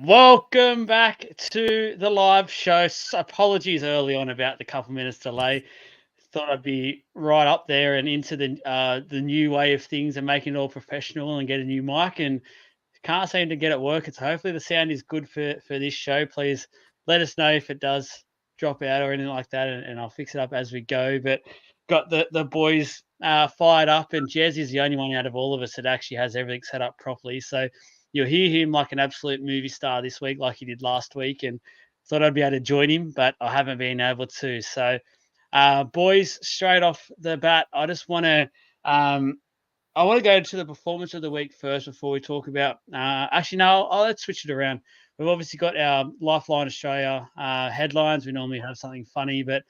Welcome back to the live show. Apologies early on about the couple minutes delay. Thought I'd be right up there and into the new way of things and making it all professional and get a new mic, and can't seem to get it working. So hopefully the sound is good for this show. Please let us know if it does drop out or anything like that, and I'll fix it up as we go. But got the boys fired up, and Jez is the only one out of all of us that actually has everything set up properly. So you'll hear him like an absolute movie star this week, like he did last week, and thought I'd be able to join him, but I haven't been able to. So, boys, straight off the bat, I want to go to the performance of the week first before we talk about. Actually, no, let's switch it around. We've obviously got our Lifeline Australia headlines. We normally have something funny, but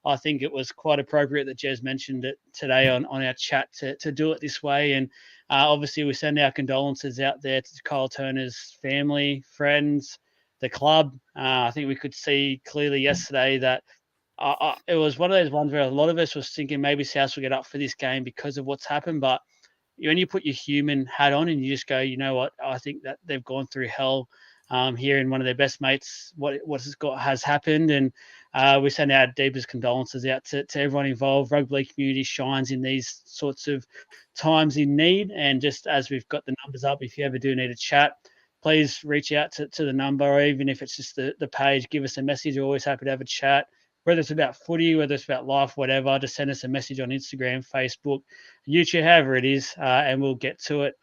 I think it was quite appropriate that Jez mentioned it today on our chat to do it this way. And obviously, we send our condolences out there to Kyle Turner's family, friends, the club. I think we could see clearly yesterday that it was one of those ones where a lot of us was thinking maybe South will get up for this game because of what's happened, but when you put your human hat on and you just go, you know what, I think that they've gone through hell here in one of their best mates. What has happened, and we send our deepest condolences out to everyone involved. Rugby league community shines in these sorts of times in need, and just as we've got the numbers up, if you ever do need a chat, please reach out to the number, or even if it's just the page, give us a message. We're always happy to have a chat, whether it's about footy, whether it's about life, whatever. Just send us a message on Instagram, Facebook, YouTube, however it is, and we'll get to it.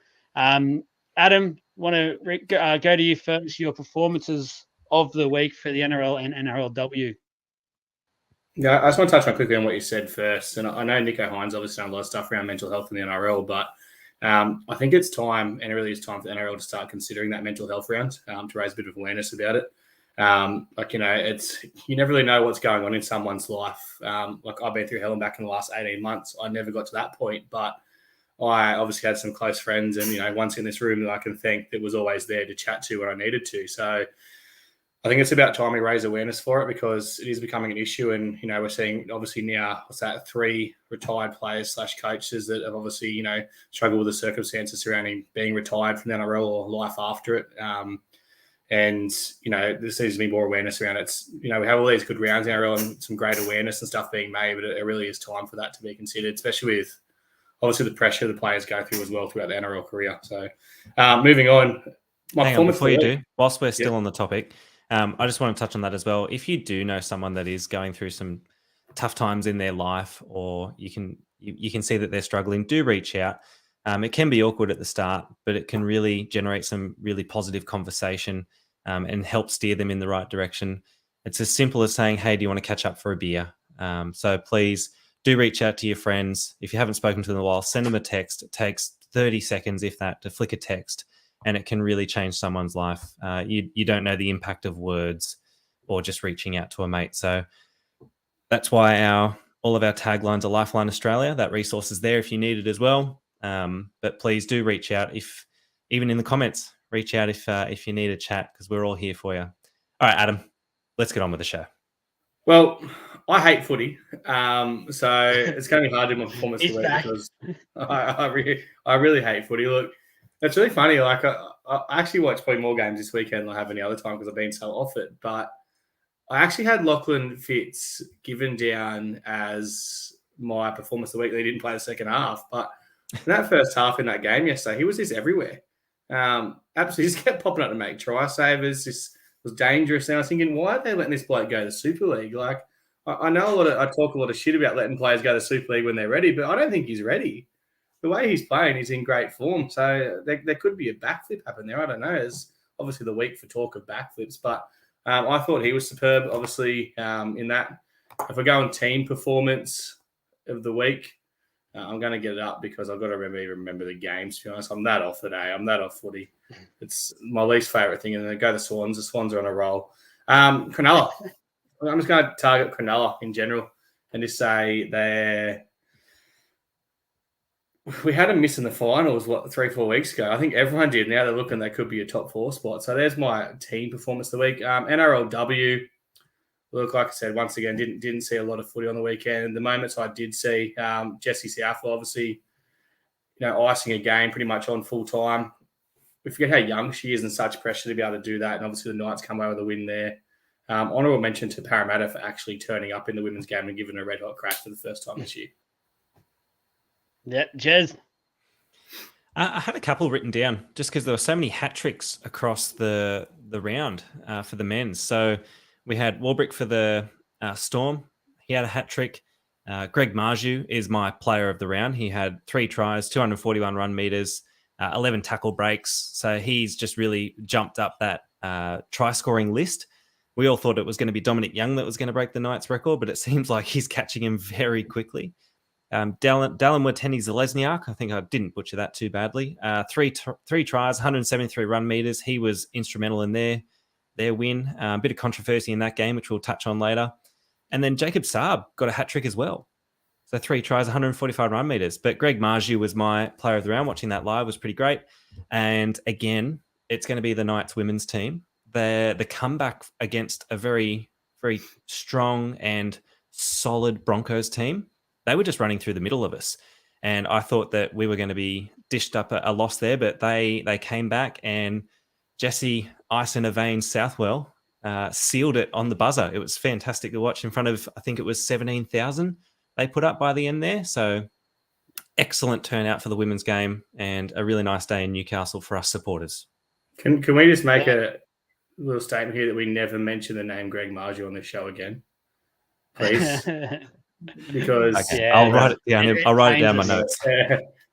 Adam, want to go to you first, your performances of the week for the NRL and NRLW. Yeah, I just want to touch on quickly on what you said first. And I know Nicho Hynes obviously done a lot of stuff around mental health in the NRL, but I think it's time, and it really is time for the NRL to start considering that mental health round to raise a bit of awareness about it. It's you never really know what's going on in someone's life. Like I've been through hell and back in the last 18 months. I never got to that point, but I obviously had some close friends and, once in this room that I can thank that was always there to chat to when I needed to. So I think it's about time we raise awareness for it because it is becoming an issue. And, we're seeing obviously now, 3 retired players / coaches that have obviously, struggled with the circumstances surrounding being retired from the NRL or life after it. And, there seems to be more awareness around it. We have all these good rounds in NRL and some great awareness and stuff being made, but it really is time for that to be considered, especially with obviously the pressure the players go through as well throughout the NRL career. So moving on. Hang on, before you do, whilst we're still on the topic, I just want to touch on that as well. If you do know someone that is going through some tough times in their life, or you can see that they're struggling, do reach out. It can be awkward at the start, but it can really generate some really positive conversation and help steer them in the right direction. It's as simple as saying, hey, do you want to catch up for a beer? So please do reach out to your friends. If you haven't spoken to them in a while, send them a text. It takes 30 seconds, if that, to flick a text, and it can really change someone's life. You don't know the impact of words or just reaching out to a mate. So that's why all of our taglines are Lifeline Australia. That resource is there if you need it as well. But please do reach out, if even in the comments, reach out if you need a chat, because we're all here for you. All right, Adam, let's get on with the show. Well, I hate footy, so it's going to be hard to do my performance today because I really hate footy. Look, it's really funny. Like I actually watched probably more games this weekend than I have any other time because I've been so off it. But I actually had Lachlan Fitz given down as my performance of the week. He didn't play the second half, but in that first half in that game yesterday, he was just everywhere. Absolutely just kept popping up to make try savers. Just was dangerous. And I was thinking, why are they letting this bloke go to the Super League? Like, I know I talk a lot of shit about letting players go to the Super League when they're ready, but I don't think he's ready. The way he's playing, he's in great form. So there could be a backflip happen there. I don't know. It's obviously the week for talk of backflips, but I thought he was superb, obviously, in that. If we're going team performance of the week, I'm going to get it up because I've got to remember the games, to be honest. I'm that off today. I'm that off footy. It's my least favourite thing. And then go the Swans. The Swans are on a roll. Cronulla. I'm just going to target Cronulla in general and just say we had a miss in the finals, 3-4 weeks ago. I think everyone did. Now they're looking, they could be a top 4 spot. So there's my team performance of the week. NRLW, look, like I said, once again, didn't see a lot of footy on the weekend. The moments I did see, Jesse Southwell, obviously, icing a game pretty much on full time. we forget how young she is and such pressure to be able to do that. And obviously the Knights come away with a win there. Honourable mention to Parramatta for actually turning up in the women's game and giving a red hot crack for the first time this year. Yeah, Jez. I had a couple written down just because there were so many hat tricks across the round for the men's. So we had Warbrick for the Storm. He had a hat trick. Greg Marju is my player of the round. He had 3 tries, 241 run meters, 11 tackle breaks. So he's just really jumped up that try scoring list. We all thought it was going to be Dominic Young that was going to break the Knights record, but it seems like he's catching him very quickly. Dallin Wateni-Zelezniak, I think I didn't butcher that too badly. 3 tries, 173 run meters. He was instrumental in their win. A bit of controversy in that game, which we'll touch on later. And then Jacob Saab got a hat trick as well. So 3 tries, 145 run meters. But Greg Marju was my player of the round. Watching that live was pretty great. And again, it's going to be the Knights women's team. The comeback against a very, very strong and solid Broncos team, they were just running through the middle of us. And I thought that we were going to be dished up a loss there, but they came back, and Jesse Ice in a Vein Southwell sealed it on the buzzer. It was fantastic to watch in front of, I think it was 17,000 they put up by the end there. So excellent turnout for the women's game, and a really nice day in Newcastle for us supporters. Can we just make a little statement here that we never mention the name Greg Marju on this show again, please? Because okay. I'll write it down. I'll write it down my notes.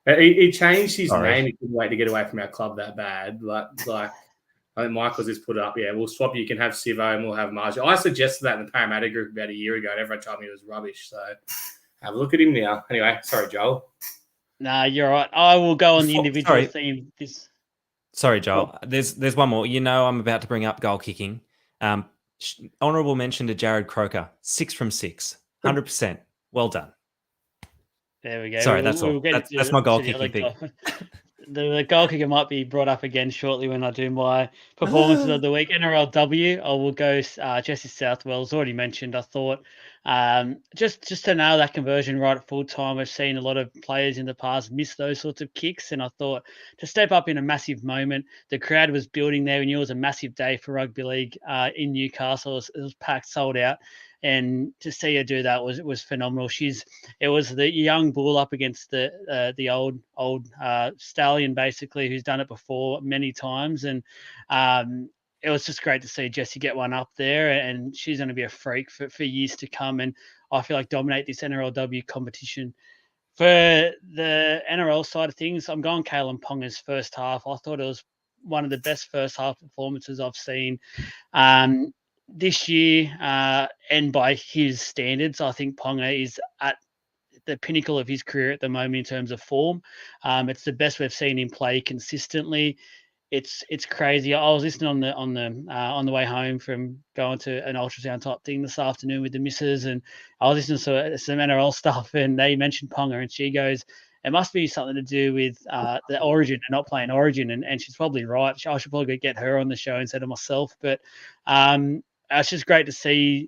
He changed his name. He couldn't wait to get away from our club that bad. Like I think Michael's just put up. Yeah, we'll swap. You can have Sivo and we'll have Marju. I suggested that in the Parramatta group about a year ago, and everyone told me it was rubbish. So have a look at him now. Anyway, sorry, Joel. Nah, you're right. I will go on the individual theme. Sorry, Joel. There's one more. I'm about to bring up goal kicking. Honourable mention to Jared Croker, 6 from 6. 100%. Well done. There we go. Sorry, that's all. That's my goal kicking thing. The goal kicker might be brought up again shortly when I do my performances of the week. NRLW, I will go Jesse Southwell. As already mentioned, I thought just to nail that conversion right at full time. We've seen a lot of players in the past miss those sorts of kicks, and I thought to step up in a massive moment, the crowd was building there. We knew it was a massive day for rugby league in Newcastle. It was packed, sold out. And to see her do that was phenomenal. It was the young bull up against the old stallion, basically, who's done it before many times. And it was just great to see Jessie get one up there, and she's going to be a freak for years to come. And I feel like dominate this NRLW competition. For the NRL side of things, I'm going Kalen Ponga's first half. I thought it was one of the best first half performances I've seen. This year, and by his standards, I think Ponga is at the pinnacle of his career at the moment in terms of form. It's the best we've seen him play consistently. It's crazy. I was listening on the way home from going to an ultrasound type thing this afternoon with the missus, and I was listening to some NRL stuff, and they mentioned Ponga, and she goes, it must be something to do with the Origin and not playing Origin, and she's probably right. I should probably get her on the show instead of myself, but it's just great to see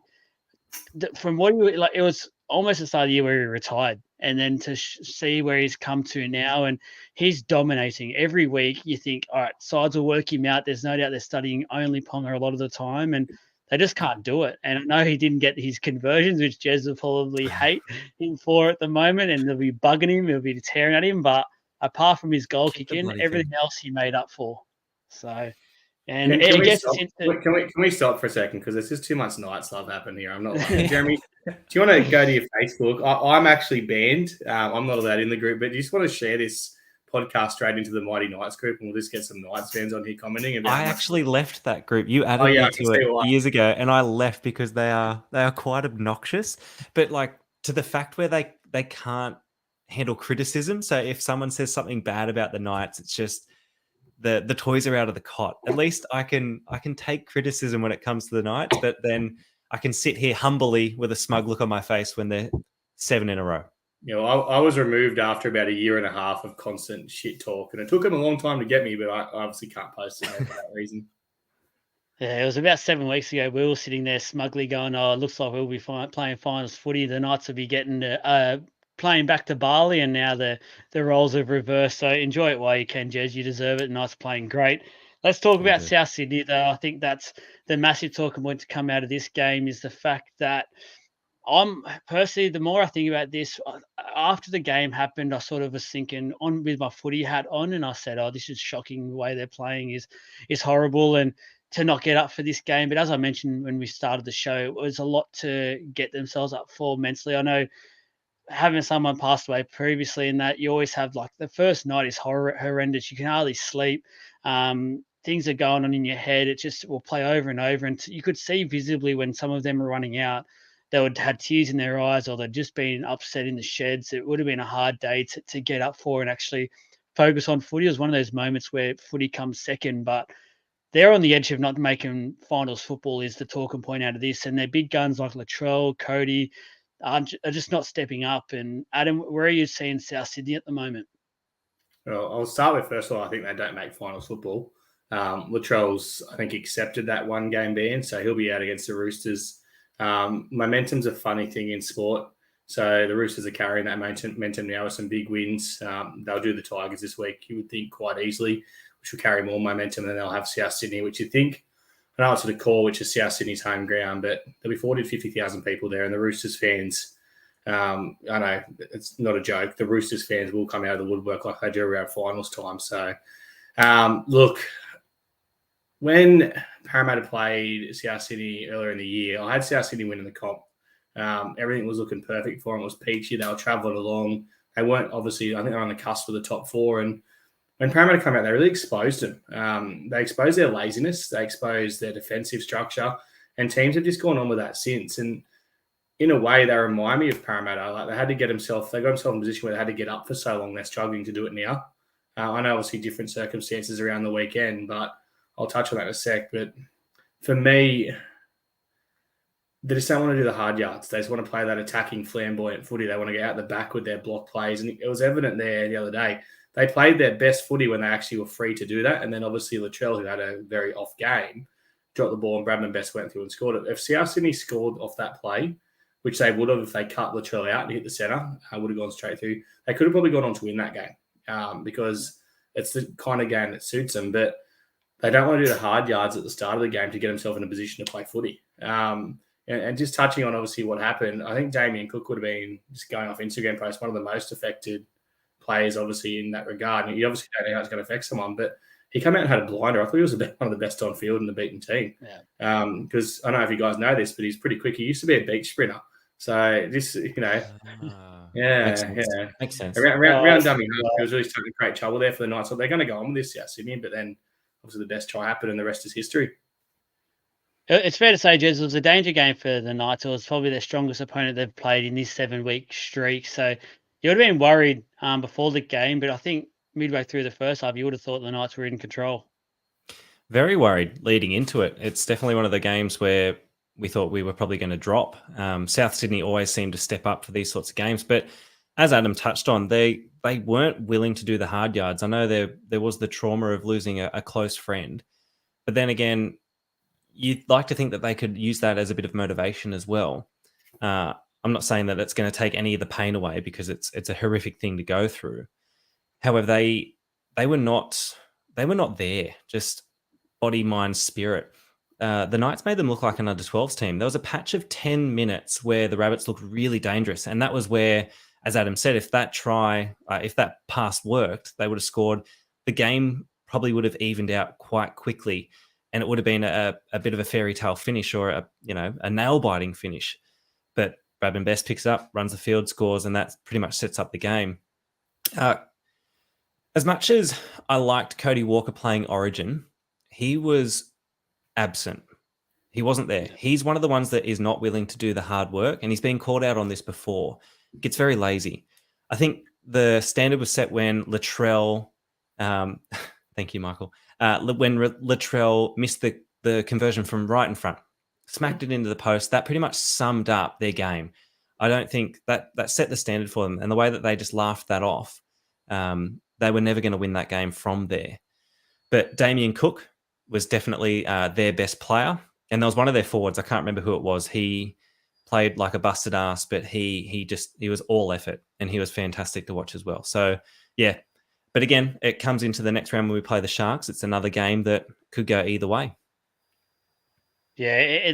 from what it was almost the start of the year where he retired, and then to see where he's come to now, and he's dominating every week. You think, all right, sides will work him out. There's no doubt they're studying only Ponga a lot of the time, and they just can't do it. And I know he didn't get his conversions, which Jez will probably hate him for at the moment, and they'll be bugging him, they'll be tearing at him. But apart from his goal kicking, everything else he made up for. So. And can we stop for a second, because there's just too much Knights love happening here. I'm not like, Jeremy, do you want to go to your Facebook? I'm actually banned. I'm not allowed in the group, but do you just want to share this podcast straight into the Mighty Knights group, and we'll just get some Knights fans on here commenting about. I actually left that group. You added me to it years ago, and I left because they are quite obnoxious. But like, to the fact where they can't handle criticism. So if someone says something bad about the Knights, it's just the toys are out of the cot. At least I can take criticism when it comes to the Knights, but then I can sit here humbly with a smug look on my face when they're 7 in a row. I was removed after about a year and a half of constant shit talk, and it took them a long time to get me, but I obviously can't post it for that reason. Yeah, it was about 7 weeks ago. We were sitting there smugly going, "Oh, it looks like we'll be playing finals footy. The Knights will be getting playing back to Bali, and now the roles have reversed. So enjoy it while you can, Jez. You deserve it. Nice playing, great. Let's talk about South Sydney, though. I think that's the massive talking point to come out of this game is the fact that I'm personally, the more I think about this, after the game happened, I sort of was thinking on with my footy hat on, and I said, "Oh, this is shocking. The way they're playing is horrible." And to not get up for this game. But as I mentioned when we started the show, it was a lot to get themselves up for mentally. I know having someone passed away previously in that you always have like the first night is horrendous. You can hardly sleep. Things are going on in your head. It just will play over and over. And you could see visibly when some of them were running out, they would had tears in their eyes or they'd just been upset in the sheds. It would have been a hard day to get up for and actually focus on footy. It was one of those moments where footy comes second, but they're on the edge of not making finals football is the talking point out of this. And their big guns like Latrell, Cody are just not stepping up. And Adam, where are you seeing South Sydney at the moment? Well, I'll start with, first of all, I think they don't make finals football. Latrell's, I think, accepted that one game ban, so he'll be out against the Roosters. Momentum's a funny thing in sport. So the Roosters are carrying that momentum now with some big wins. They'll do the Tigers this week, you would think, quite easily, which will carry more momentum. And then they'll have South Sydney, which you think, I know it's at the core, which is South Sydney's home ground, but there'll be 40 to 50,000 people there. And the Roosters fans, I know it's not a joke, the Roosters fans will come out of the woodwork like they do around finals time. So, look, when Parramatta played South Sydney earlier in the year, I had South Sydney winning the comp. Everything was looking perfect for them. It was peachy. They were travelling along. They weren't, obviously, I think they're on the cusp of the top four. And when Parramatta come out, they really exposed them. They exposed their laziness. They exposed their defensive structure. And teams have just gone on with that since. And in a way, they remind me of Parramatta. Like they got themselves in a position where they had to get up for so long. They're struggling to do it now. I know, obviously, different circumstances around the weekend, but I'll touch on that in a sec. But for me, they just don't want to do the hard yards. They just want to play that attacking, flamboyant footy. They want to get out the back with their block plays. And it was evident there the other day. They played their best footy when they actually were free to do that. And then obviously Latrell, who had a very off game, dropped the ball and Bradman Best went through and scored it. If South Sydney scored off that play, which they would have if they cut Latrell out and hit the centre, would have gone straight through. They could have probably gone on to win that game because it's the kind of game that suits them. But they don't want to do the hard yards at the start of the game to get themselves in a position to play footy. And just touching on, obviously, what happened, I think Damien Cook would have been, just going off Instagram post, one of the most affected players, obviously, in that regard. And you obviously don't know how it's going to affect someone, but he came out and had a blinder. I thought he was one of the best on field in the beaten team. Because I don't know if you guys know this, but he's pretty quick. He used to be a beach sprinter. So this, Makes sense. Around dummy half, he was really starting to create trouble there for the night. So they're going to go on with this, South Sydney, but then obviously the best try happened and the rest is history. It's fair to say, Jez, it was a danger game for the Knights. It was probably their strongest opponent they've played in this 7-week streak. So you would have been worried before the game, but I think midway through the first half, you would have thought the Knights were in control. Very worried leading into it. It's definitely one of the games where we thought we were probably going to drop. South Sydney always seem to step up for these sorts of games, but as Adam touched on, they weren't willing to do the hard yards. I know there was the trauma of losing a close friend, but then again, you'd like to think that they could use that as a bit of motivation as well. I'm not saying that it's going to take any of the pain away because it's a horrific thing to go through. However, they were not there. Just body, mind, spirit. The Knights made them look like an under-12s team. There was a patch of 10 minutes where the Rabbits looked really dangerous, and that was where, as Adam said, if that pass worked, they would have scored. The game probably would have evened out quite quickly, and it would have been a bit of a fairy tale finish or a nail biting finish. But Bradman Best picks up, runs the field, scores, and that pretty much sets up the game. As much as I liked Cody Walker playing Origin, he was absent. He wasn't there. He's one of the ones that is not willing to do the hard work, and he's been called out on this before. Gets very lazy. I think the standard was set when Latrell, thank you, Michael, when Latrell missed the conversion from right in front, smacked it into the post. That pretty much summed up their game. I don't think that set the standard for them, and the way that they just laughed that off, they were never going to win that game from there. But Damien Cook was definitely their best player, and there was one of their forwards, I can't remember who it was, he played like a busted ass, but he was all effort, and he was fantastic to watch as well. So yeah, but again, it comes into the next round when we play the Sharks. It's another game that could go either way. Yeah,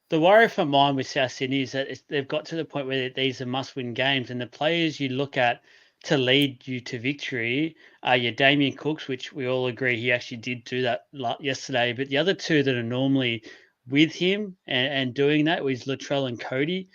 the worry for mine with South Sydney is that they've got to the point where these are must-win games, and the players you look at to lead you to victory are your Damien Cooks, which we all agree he actually did do that yesterday. But the other two that are normally with him and doing that was Latrell and Cody,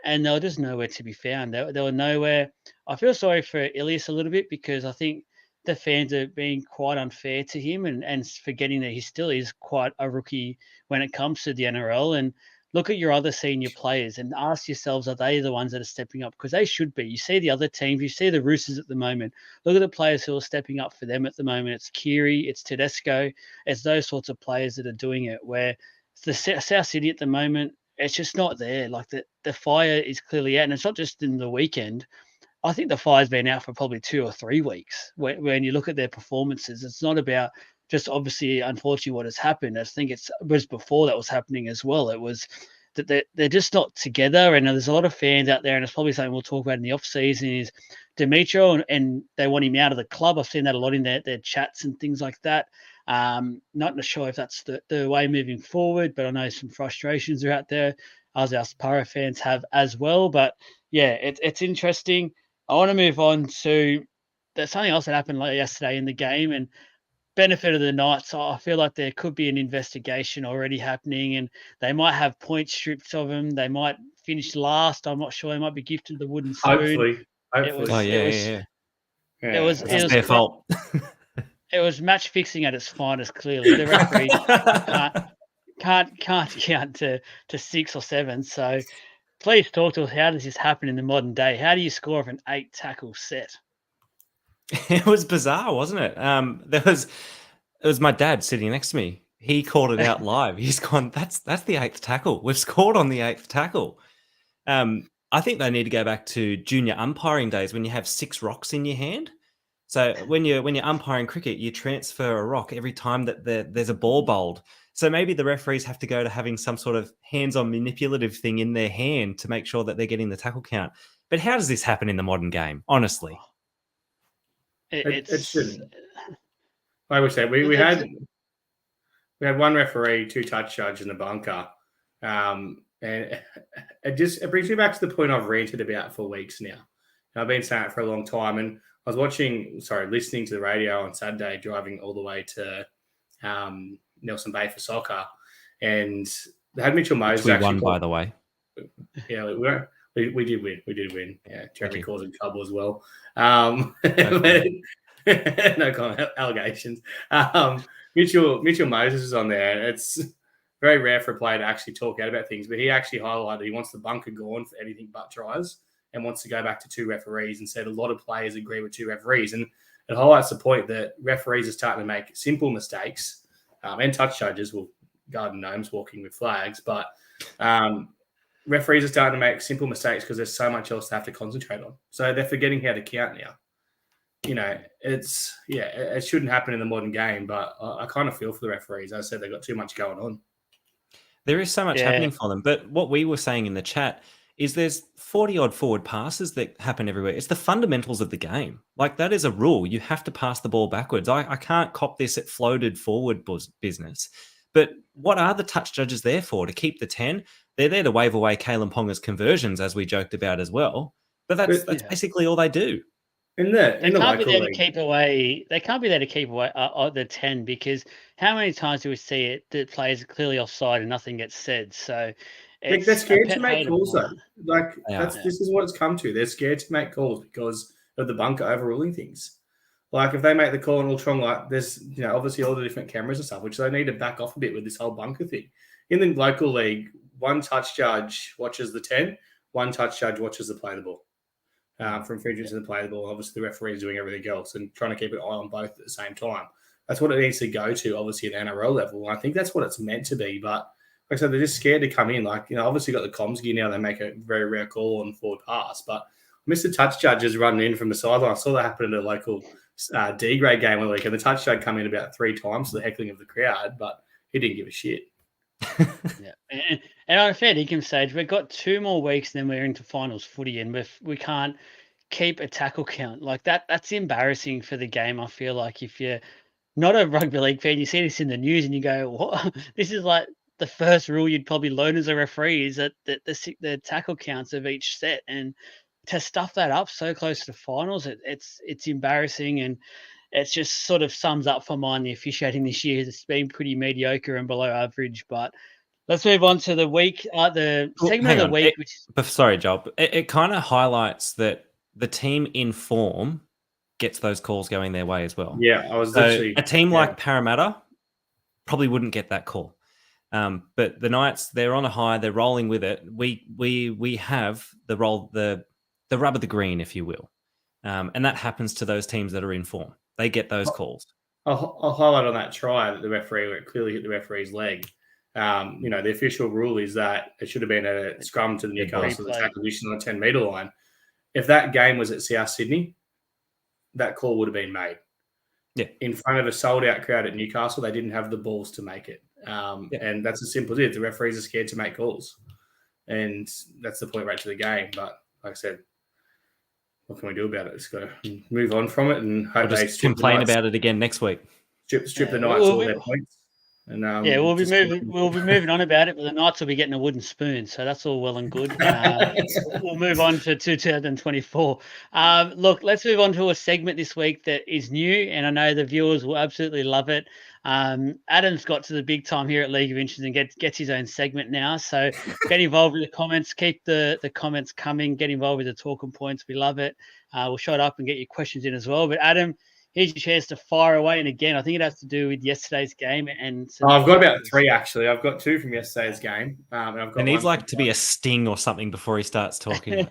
and they were just nowhere to be found. They were nowhere. I feel sorry for Ilias a little bit because I think the fans are being quite unfair to him and forgetting that he still is quite a rookie when it comes to the NRL. And look at your other senior players and ask yourselves, are they the ones that are stepping up? Because they should be. You see the other teams, you see the Roosters at the moment. Look at the players who are stepping up for them at the moment. It's Keary, it's Tedesco, it's those sorts of players that are doing it. Where the South City at the moment, it's just not there. Like the fire is clearly out, and it's not just in the weekend. I think the fire's been out for probably 2 or 3 weeks. When you look at their performances, it's not about just obviously, unfortunately, what has happened. I think it was before that was happening as well. It was that they're just not together. And there's a lot of fans out there, and it's probably something we'll talk about in the off season is Demetrio, and they want him out of the club. I've seen that a lot in their chats and things like that. Not sure if that's the way moving forward, but I know some frustrations are out there, as us Para fans have as well. But yeah, it's interesting. I want to move on to there's something else that happened yesterday in the game, and benefit of the night. So I feel like there could be an investigation already happening, and they might have point strips of them. They might finish last. I'm not sure. They might be gifted the wooden spoon. Hopefully. It was their fault. It was match fixing at its finest. Clearly, the referee can't count to 6 or 7. So please talk to us. How does this happen in the modern day? How do you score off an 8 tackle set? It was bizarre, wasn't it? It was my dad sitting next to me. He called it out live. He's gone, that's the 8th tackle. We've scored on the 8th tackle. I think they need to go back to junior umpiring days when you have 6 rocks in your hand. So when you're umpiring cricket, you transfer a rock every time that there's a ball bowled. So maybe the referees have to go to having some sort of hands-on manipulative thing in their hand to make sure that they're getting the tackle count. But how does this happen in the modern game, honestly? It shouldn't. Like we said, we had one referee, 2 touch judge in the bunker, and it brings me back to the point I've ranted about for weeks now. I've been saying it for a long time, and I was listening to the radio on Saturday, driving all the way to Nelson Bay for soccer, and they had Mitchell Moses. We won, by the way. Yeah, we did win. We did win. Yeah, Jeremy causing trouble as well. No comment, allegations. Mitchell Moses is on there, and it's very rare for a player to actually talk out about things, but he actually highlighted he wants the bunker gone for anything but tries and wants to go back to 2 referees, and said a lot of players agree with 2 referees. And it highlights the point that referees are starting to make simple mistakes, and touch judges will garden gnomes walking with flags, but referees are starting to make simple mistakes because there's so much else they have to concentrate on. So they're forgetting how to count now. It shouldn't happen in the modern game, but I kind of feel for the referees. As I said, they've got too much going on. There is so much happening for them. But what we were saying in the chat is there's 40-odd forward passes that happen everywhere. It's the fundamentals of the game. Like, that is a rule. You have to pass the ball backwards. I can't cop this at floated forward business. But what are the touch judges there for? To keep the 10? They're there to wave away Kalen Ponga's conversions, as we joked about as well. But that's basically all they do. They can't be there to keep away the 10, because how many times do we see it that players are clearly offside and nothing gets said? So they're scared to make calls, though. This is what it's come to. They're scared to make calls because of the bunker overruling things. Like, if they make the call in Ultron, like, there's obviously all the different cameras and stuff, which they need to back off a bit with this whole bunker thing. In the local league, 1 touch judge watches the 10, 1 touch judge watches the play the ball. From infringements and the play the ball. Obviously, the referee is doing everything else and trying to keep an eye on both at the same time. That's what it needs to go to, obviously, at the NRL level. I think that's what it's meant to be. But like I said, they're just scared to come in. Like, obviously got the comms gear now. They make a very rare call on forward pass. But Mr. Touch Judge is running in from the sideline. I saw that happen at a local D-grade game one week, and the touch judge come in about 3 times to the heckling of the crowd, but he didn't give a shit. Yeah, and on a fair dinkum stage, we've got 2 more weeks, and then we're into finals footy, and we can't keep a tackle count like that. That's embarrassing for the game. I feel like if you're not a rugby league fan, you see this in the news, and you go, "What? This is like the first rule you'd probably learn as a referee is that the tackle counts of each set, and to stuff that up so close to the finals, it's embarrassing, and it's just sort of sums up for mine the officiating this year. It's been pretty mediocre and below average, but let's move on to the week, the Well, segment hang of the on. week, which is Sorry, Joel. It kind of highlights that the team in form gets those calls going their way as well. Yeah, I was So literally a team like Parramatta probably wouldn't get that call. But the Knights, they're on a high, they're rolling with it. We have the rub of the green, if you will. And that happens to those teams that are in form. They get those calls. I'll highlight on that try that the referee clearly hit the referee's leg. The official rule is that it should have been a scrum to the Newcastle attack position on the 10-metre line. If that game was at South Sydney, that call would have been made. Yeah. In front of a sold-out crowd at Newcastle, they didn't have the balls to make it. And that's as simple as it is. The referees are scared to make calls. And that's the point right to the game. But like I said, what can we do about it? Just got to move on from it and hope they complain about it again next week. Strip the Knights all their points. And, we'll be moving on about it, but the Knights will be getting a wooden spoon, so that's all well and good. We'll move on to 2024. Look, let's move on to a segment this week that is new, and I know the viewers will absolutely love it. Adam's got to the big time here at League of Inches and gets his own segment now. So get involved with the comments, keep the comments coming, get involved with the talking points. We love it. We'll shut up and get your questions in as well. But Adam, here's your chance to fire away. And again, I think it has to do with yesterday's game. And I've got about 3 actually. I've got 2 from yesterday's game. And I've got. It needs to be a sting or something before he starts talking.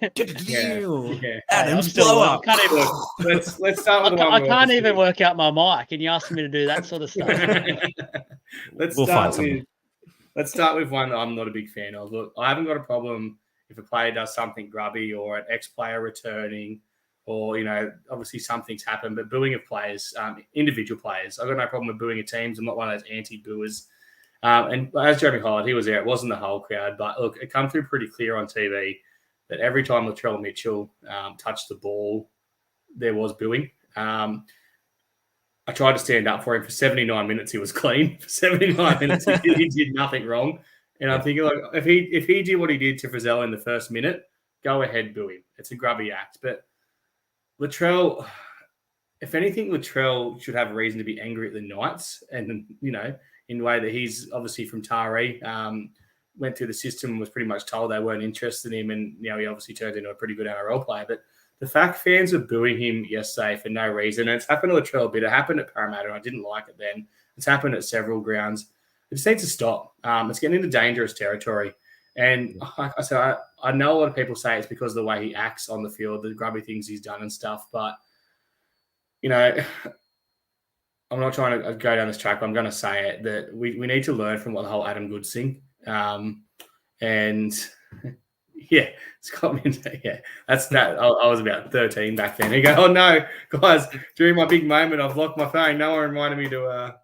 Adam's blow up. Let's start with the one. I can't even work out my mic, and you asked me to do that sort of stuff. Let's start with one that I'm not a big fan of. Look, I haven't got a problem if a player does something grubby or an ex-player returning. Or, obviously something's happened, but booing of players, individual players, I've got no problem with booing of teams. I'm not one of those anti-booers. And as Jeremy highlighted, he was there. It wasn't the whole crowd, but look, it come through pretty clear on TV that every time Latrell Mitchell touched the ball, there was booing. I tried to stand up for him for 79 minutes. He was clean. For 79 minutes, he did nothing wrong. And I'm thinking, like, if he did what he did to Frizzell in the first minute, go ahead, boo him. It's a grubby act, but Latrell, if anything, Latrell should have a reason to be angry at the Knights. And, in the way that he's obviously from Taree, went through the system and was pretty much told they weren't interested in him. And, he obviously turned into a pretty good NRL player. But the fact fans were booing him yesterday for no reason, and it's happened to Latrell a bit. It happened at Parramatta, and I didn't like it then. It's happened at several grounds. It just needs to stop. It's getting into dangerous territory. And like I said, I know a lot of people say it's because of the way he acts on the field, the grubby things he's done and stuff. But, I'm not trying to go down this track, but I'm going to say it, that we need to learn from what the whole Adam Goodes thing. And, yeah, Scott Minto, yeah, that's that. I was about 13 back then. He go, oh, no, guys, during my big moment, I've locked my phone. No one reminded me to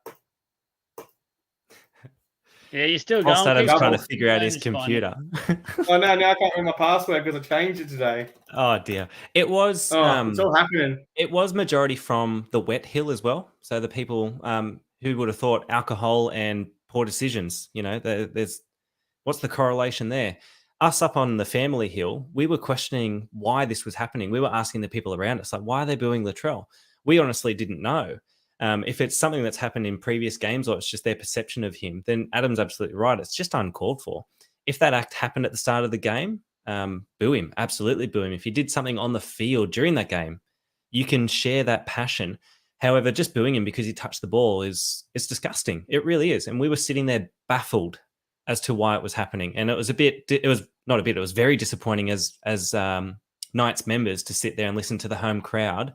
Yeah, you're still going. Adam's trying to figure out his computer. Oh, no, now I can't remember my password because I changed it today. Oh, dear. It was... it's all happening. It was majority from the wet hill as well. So the people who would have thought alcohol and poor decisions, there's... What's the correlation there? Us up on the family hill, we were questioning why this was happening. We were asking the people around us, like, why are they booing Latrell? We honestly didn't know. If it's something that's happened in previous games or it's just their perception of him, then Adam's absolutely right. It's just uncalled for. If that act happened at the start of the game, boo him. Absolutely boo him. If he did something on the field during that game, you can share that passion. However, just booing him because he touched the ball it's disgusting. It really is. And we were sitting there baffled as to why it was happening. And it was very disappointing as Knights members to sit there and listen to the home crowd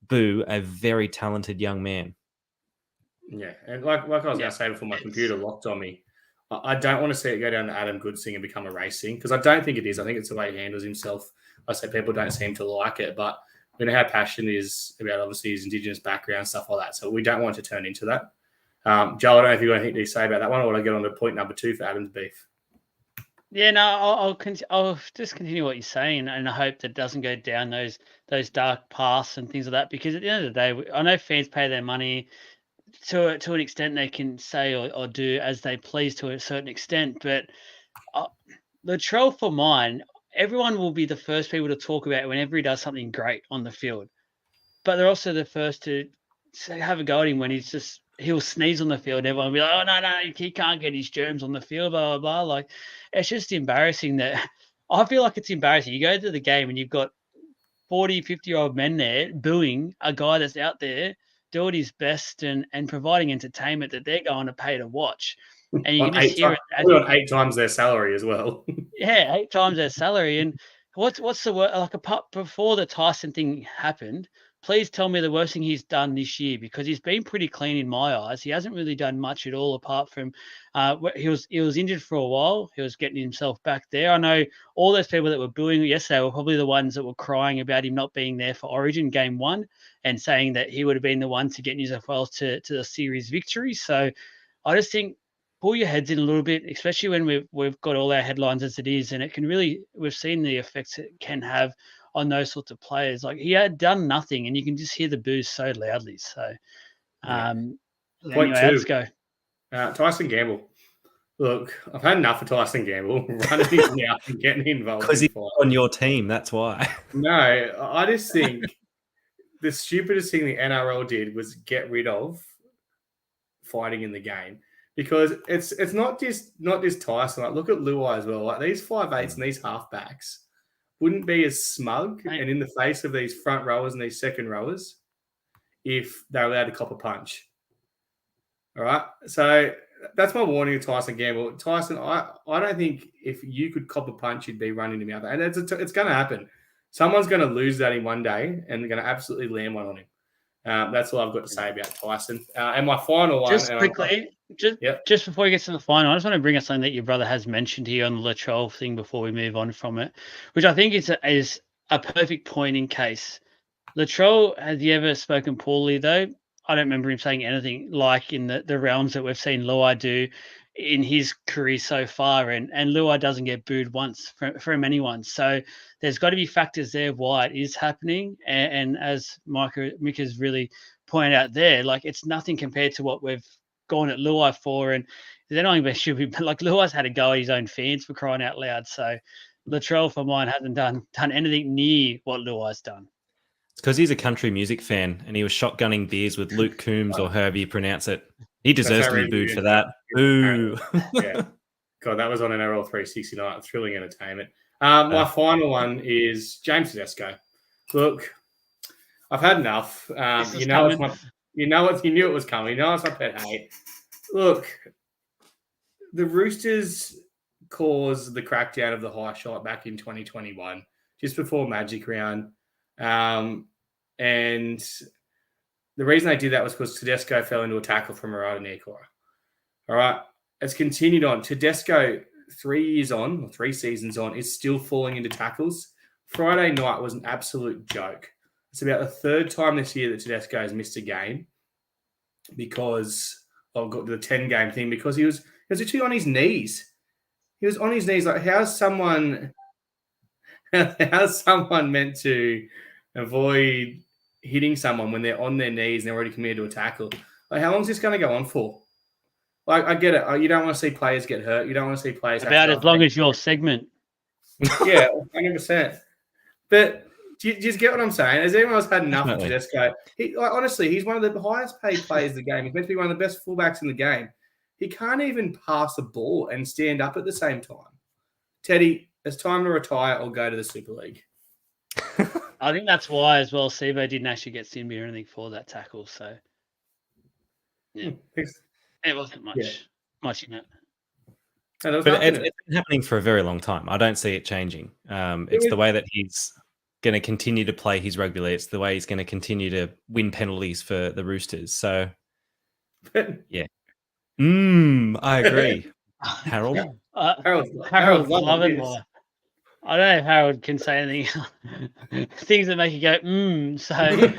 boo a very talented young man. Yeah, and like I was going to say before my computer locked on me, I don't want to see it go down the Adam Goodes thing and become a race thing, because I don't think it is. I think it's the way he handles himself. I say people don't seem to like it, but we know how passionate he is about obviously his Indigenous background, stuff like that. So we don't want to turn into that. Joel, I don't know if you've got anything to say about that one, or will I get on to point number 2 for Adam's beef? Yeah, no, I'll just continue what you're saying, and I hope that it doesn't go down those dark paths and things like that. Because at the end of the day, I know fans pay their money to an extent. They can say or do as they please to a certain extent, but Latrell, for mine, everyone will be the first people to talk about whenever he does something great on the field, but they're also the first to have a go at him when he'll sneeze on the field. And everyone will be like, oh, no, he can't get his germs on the field, blah, blah, blah. Like, it's just embarrassing that I feel like it's embarrassing. You go to the game and you've got 40, 50-year-old men there booing a guy that's out there doing his best and providing entertainment that they're going to pay to watch. And you can just hear it. On 8 times their salary as well. Yeah, 8 times their salary. And what's the word? Like, before the Tyson thing happened, please tell me the worst thing he's done this year, because he's been pretty clean in my eyes. He hasn't really done much at all apart from he was injured for a while. He was getting himself back there. I know all those people that were booing yesterday were probably the ones that were crying about him not being there for Origin Game 1 and saying that he would have been the one to get New South Wales to the series victory. So I just think pull your heads in a little bit, especially when we've got all our headlines as it is, and it can really, we've seen the effects it can have on those sorts of players. Like, he had done nothing, and you can just hear the boos so loudly. So, Point anyway, 2. let's go. Tyson Gamble. Look, I've had enough of Tyson Gamble running his mouth and getting involved. Because he's on your team, that's why. No, I just think the stupidest thing the NRL did was get rid of fighting in the game. Because it's not just Tyson. Like, look at Luai as well. Like, these 5'8" and these halfbacks wouldn't be as smug and in the face of these front rowers and these second rowers if they're allowed to cop a punch. All right. So that's my warning to Tyson Gamble. Tyson, I don't think if you could cop a punch, you'd be running him out there. And it's going to happen. Someone's going to lose that in one day, and they're going to absolutely land one on him. That's all I've got to say about Tyson. And my final one. Just quickly, just before we get to the final, I just want to bring up something that your brother has mentioned here on the Latrell thing before we move on from it, which I think is a perfect point in case. Latrell, has he ever spoken poorly, though? I don't remember him saying anything like in the realms that we've seen Luai do in his career so far. And Luai doesn't get booed once from anyone. So there's got to be factors there of why it is happening. And as Mick has really pointed out there, like, it's nothing compared to what we've gone at Luai for. And they're not even should be, like, Luai's had a go at his own fans, for crying out loud. So Latrell, for mine, hasn't done anything near what Luai's done. It's because he's a country music fan and he was shotgunning beers with Luke Coombs, or however you pronounce it. He deserves to be booed for that. Boo. Yeah. God, that was on NRL 360 night. Thrilling entertainment. My final one is James Tedesco. Look, I've had enough. You knew it was coming. You know it's my pet hate. Look, the Roosters caused the crackdown of the high shot back in 2021, just before Magic Round. And the reason they did that was because Tedesco fell into a tackle from Marata Niukore. All right. It's continued on. Tedesco, 3 seasons on, is still falling into tackles. Friday night was an absolute joke. It's about the 3rd time this year that Tedesco has missed a game because of the 10-game thing, because he was literally on his knees. He was on his knees. Like, how's someone meant to avoid hitting someone when they're on their knees and they're already committed to a tackle? Like, how long is this going to go on for? Like, I get it. You don't want to see players get hurt. You don't want to see players... About as long as your segment. Yeah, 100%. But do you just get what I'm saying? Has anyone else had enough of Tedesco? Honestly, he's one of the highest paid players in the game. He's meant to be one of the best fullbacks in the game. He can't even pass the ball and stand up at the same time. Teddy, it's time to retire or go to the Super League. I think that's why as well Sibo didn't actually get Simbi or anything for that tackle. So, yeah, it wasn't much in it. But it's been happening for a very long time. I don't see it changing. It's the way that he's going to continue to play his rugby league. It's the way he's going to continue to win penalties for the Roosters. So, yeah. I agree. Harold? Harold's loving life. I don't know if Harold can say anything, things that make you go, So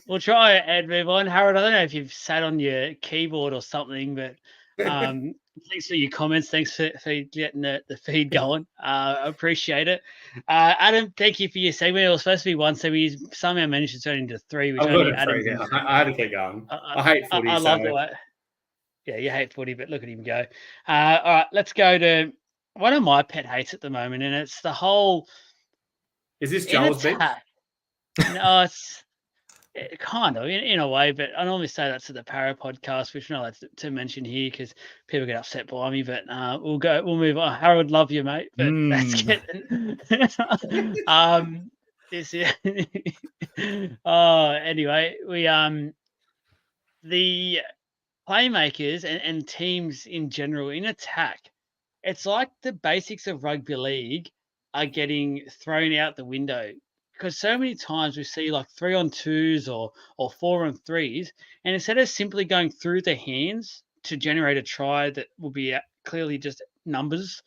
we'll try and move on. Harold, I don't know if you've sat on your keyboard or something, but thanks for your comments. Thanks for getting the feed going. I appreciate it. Adam, thank you for your segment. It was supposed to be one segment. You somehow managed to turn it into three, which I've only got Adam it. can. I had to keep going. I hate footy. I love the way. Yeah, you hate footy, but look at him go. All right, let's go to one of my pet hates at the moment, and it's the whole. Is this Joel's beef? No, it's kind of in a way, but I normally say that to the Para podcast, which I'm not allowed to mention here because people get upset by me. But we'll move on. Harold, love you, mate. But let's get this. Anyway, we the playmakers and teams in general in attack, it's like the basics of rugby league are getting thrown out the window because so many times we see like 3-on-2s or 4-on-3s, and instead of simply going through the hands to generate a try that will be clearly just numbers,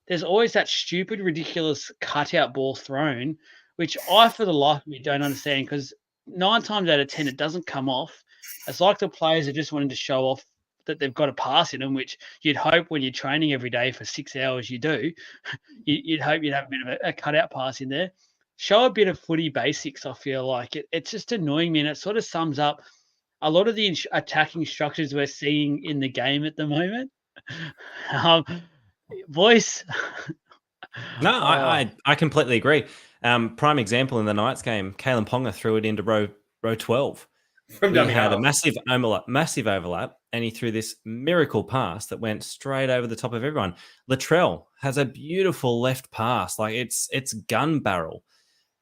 there's always that stupid, ridiculous cutout ball thrown, which I, for the life of me, don't understand because 9 times out of 10 it doesn't come off. It's like the players are just wanting to show off that they've got a pass in them, which you'd hope when you're training every day for 6 hours you do. You'd hope you'd have a bit of a cutout pass in there. Show a bit of footy basics, I feel like. It's just annoying me, and it sort of sums up a lot of the attacking structures we're seeing in the game at the moment. Voice. No, I completely agree. Prime example in the Knights game, Kalen Ponga threw it into row 12. He had a massive overlap, and he threw this miracle pass that went straight over the top of everyone. Latrell has a beautiful left pass, like it's gun barrel,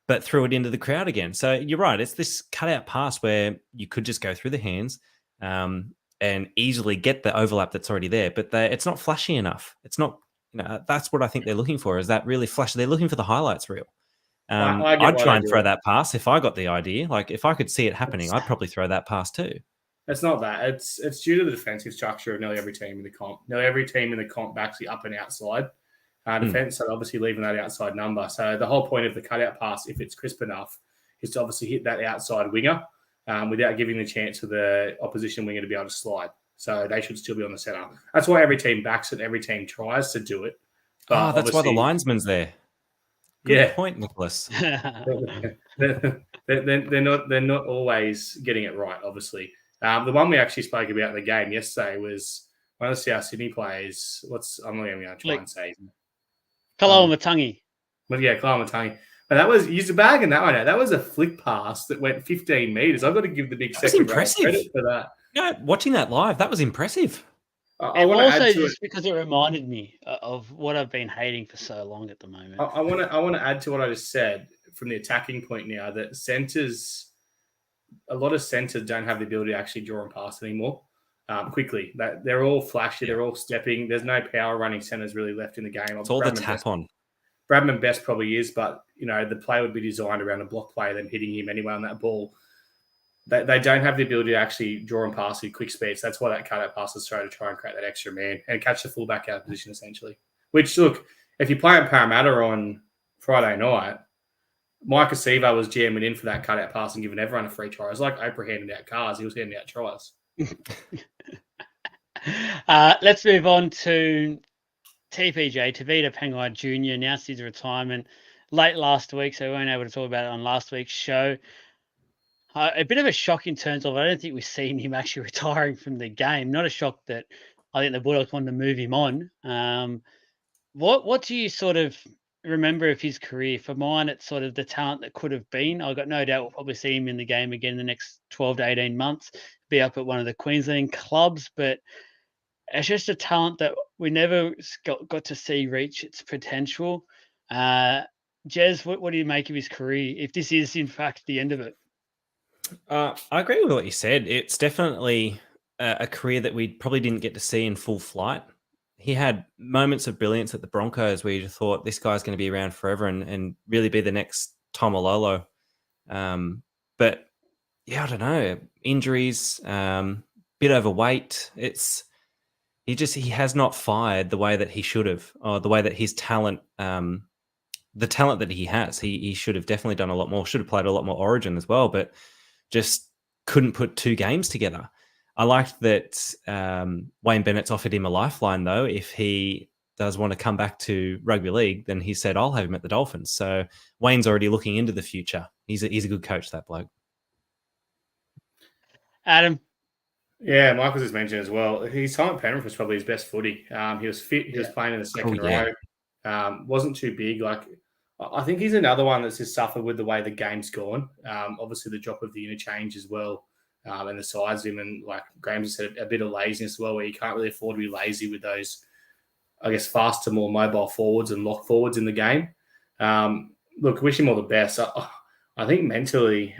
but threw it into the crowd again. So you're right, it's this cutout pass where you could just go through the hands and easily get the overlap that's already there, but it's not flashy enough. It's not, that's what I think they're looking for, is that really flashy. They're looking for the highlights reel. I'd try and throw that pass if I got the idea. Like if I could see it happening, I'd probably throw that pass too. It's not that. It's due to the defensive structure of nearly every team in the comp. Nearly every team in the comp backs the up and outside. Defense are obviously leaving that outside number. So the whole point of the cutout pass, if it's crisp enough, is to obviously hit that outside winger without giving the chance for the opposition winger to be able to slide. So they should still be on the center. That's why every team backs it. Every team tries to do it. But that's why the linesman's there. Good point, Nicholas. they're not always getting it right, obviously. The one we actually spoke about in the game yesterday was one of the South Sydney players. I'm not even going to try and say. Kalamatangi. But yeah, Kalamatangi. And that was, used a bag in that one. That was a flick pass that went 15 metres. I've got to give the big second row credit for that. Yeah, watching that live, that was impressive. And also just because it reminded me of what I've been hating for so long at the moment. I want to add to what I just said from the attacking point now that a lot of centres don't have the ability to actually draw and pass anymore quickly. They're all flashy, they're all stepping. There's no power running centres really left in the game. It's all the tap on. Bradman Best probably is, but the play would be designed around a block play, them hitting him anyway on that ball. They don't have the ability to actually draw and pass at quick speeds. That's why that cutout pass is thrown to try and create that extra man and catch the fullback out of position, essentially. Which, look, if you play at Parramatta on Friday night, Mike Acevo was jamming in for that cutout pass and giving everyone a free try. It was like Oprah handing out cars. He was handing out tries. Let's move on to TPJ. Tavita Pangai Jr. announced his retirement late last week, so we weren't able to talk about it on last week's show. A bit of a shock in terms of I don't think we've seen him actually retiring from the game. Not a shock that I think the Bulldogs wanted to move him on. What do you sort of remember of his career? For mine, it's sort of the talent that could have been. I've got no doubt we'll probably see him in the game again in the next 12 to 18 months, be up at one of the Queensland clubs, but it's just a talent that we never got to see reach its potential. Jez, what do you make of his career, if this is in fact the end of it? I agree with what you said. It's definitely a career that we probably didn't get to see in full flight. He had moments of brilliance at the Broncos where you just thought this guy's going to be around forever and really be the next Tom Ololo. But yeah, I don't know. Injuries, bit overweight. He has not fired the way that he should have, or the way that his talent the talent that he has. He should have definitely done a lot more, should have played a lot more Origin as well, but just couldn't put 2 games together. I liked that Wayne Bennett's offered him a lifeline, though. If he does want to come back to rugby league, then he said, I'll have him at the Dolphins. So Wayne's already looking into the future. He's a good coach, that bloke. Adam? Yeah, Michael just mentioned as well. His time at Penrith was probably his best footy. He was fit. He was playing in the second row. Wasn't too big. Like, I think he's another one that's just suffered with the way the game's gone. Obviously, the drop of the interchange as well, and the size of him. And like Graham just said, a bit of laziness as well, where you can't really afford to be lazy with those, I guess, faster, more mobile forwards and lock forwards in the game. Look, wish him all the best. I think mentally,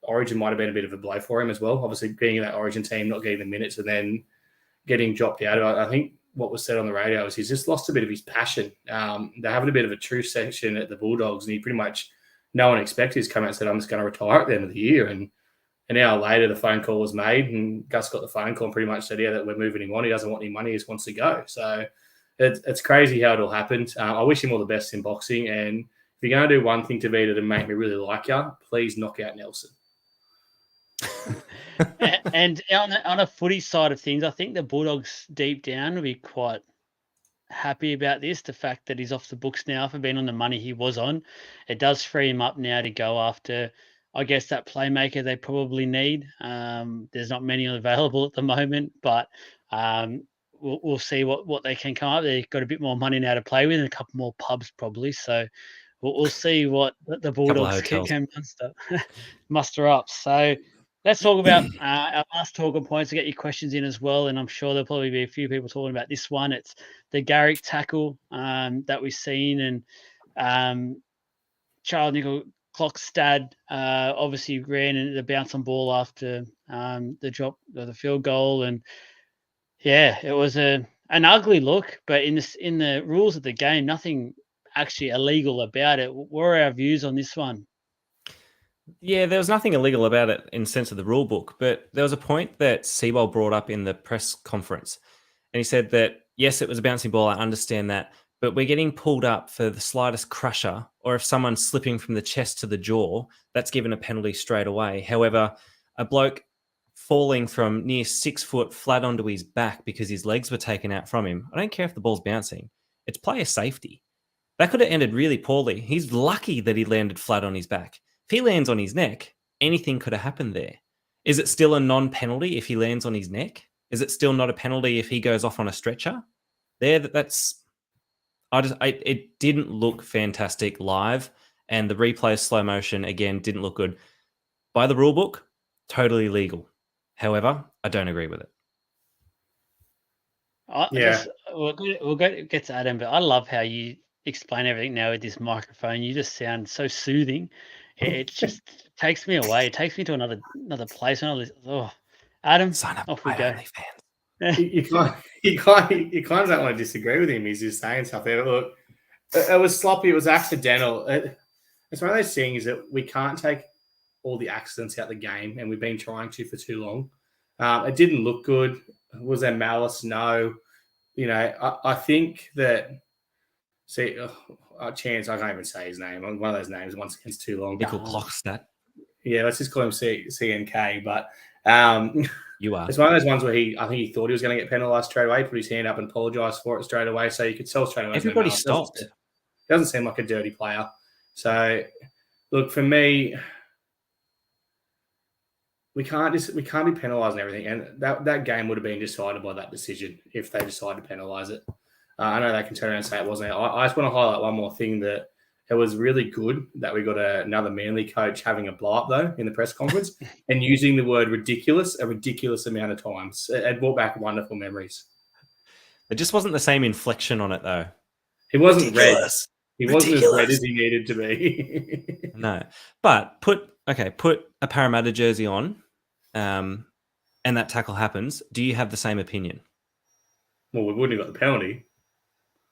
Origin might have been a bit of a blow for him as well. Obviously, being in that Origin team, not getting the minutes, and then getting dropped out. I think what was said on the radio is he's just lost a bit of his passion. They're having a bit of a truth section at the Bulldogs, and he pretty much, no one expected, he's come out and said, I'm just going to retire at the end of the year. And an hour later, the phone call was made, and Gus got the phone call and pretty much said, yeah, that we're moving him on. He doesn't want any money. He just wants to go. So it's crazy how it all happened. I wish him all the best in boxing. And if you're going to do one thing to Vita to make me really like you, please knock out Nelson. And on a footy side of things, I think the Bulldogs deep down will be quite happy about this. The fact that he's off the books now for being on the money he was on. It does free him up now to go after, I guess, that playmaker they probably need. There's not many available at the moment, but we'll see what they can come up. They've got a bit more money now to play with and a couple more pubs probably. So we'll see what the Bulldogs can muster up. So let's talk about our last talking points to get your questions in as well. And I'm sure there'll probably be a few people talking about this one. It's the Garrick tackle that we've seen. And Charles Nicoll-Klokstad obviously ran into the bounce on ball after the drop of the field goal. And yeah, it was an ugly look, but in the rules of the game, nothing actually illegal about it. What are our views on this one? Yeah, there was nothing illegal about it in the sense of the rule book, but there was a point that Seibold brought up in the press conference. And he said that, yes, it was a bouncing ball. I understand that, but we're getting pulled up for the slightest crusher, or if someone's slipping from the chest to the jaw, that's given a penalty straight away. However, a bloke falling from near 6 foot flat onto his back because his legs were taken out from him, I don't care if the ball's bouncing. It's player safety. That could have ended really poorly. He's lucky that he landed flat on his back. If he lands on his neck, anything could have happened there. Is it still a non-penalty if he lands on his neck? Is it still not a penalty if he goes off on a stretcher? It didn't look fantastic live, and the replay slow motion again didn't look good. By the rule book, totally legal. However, I don't agree with it. We'll get to Adam, but I love how you explain everything now with this microphone. You just sound so soothing. It just takes me away. It takes me to another place. Adam, sign up. Off we go. You kind of don't want to disagree with him. He's just saying stuff there. Look, it was sloppy. It was accidental. It's one of those things that we can't take all the accidents out of the game, and we've been trying to for too long. It didn't look good. Was there malice? No. I think that. See, Chance, I can't even say his name. One of those names once again is too long. Nicoll-Klokstad. Yeah, let's just call him CNK. But you are. It's one of those ones where I think he thought he was going to get penalised straight away, put his hand up and apologised for it straight away. So you could tell straight away. Everybody stopped. Doesn't seem like a dirty player. So, look, for me, we can't be penalising everything. And that game would have been decided by that decision if they decided to penalise it. I know they can turn around and say it wasn't. I just want to highlight one more thing, that it was really good that we got another Manly coach having a blow-up, though, in the press conference and using the word ridiculous a ridiculous amount of times. It brought back wonderful memeries. It just wasn't the same inflection on it, though. He wasn't ridiculous. Red. He wasn't as red as he needed to be. No. But put a Parramatta jersey on and that tackle happens. Do you have the same opinion? Well, we wouldn't have got the penalty.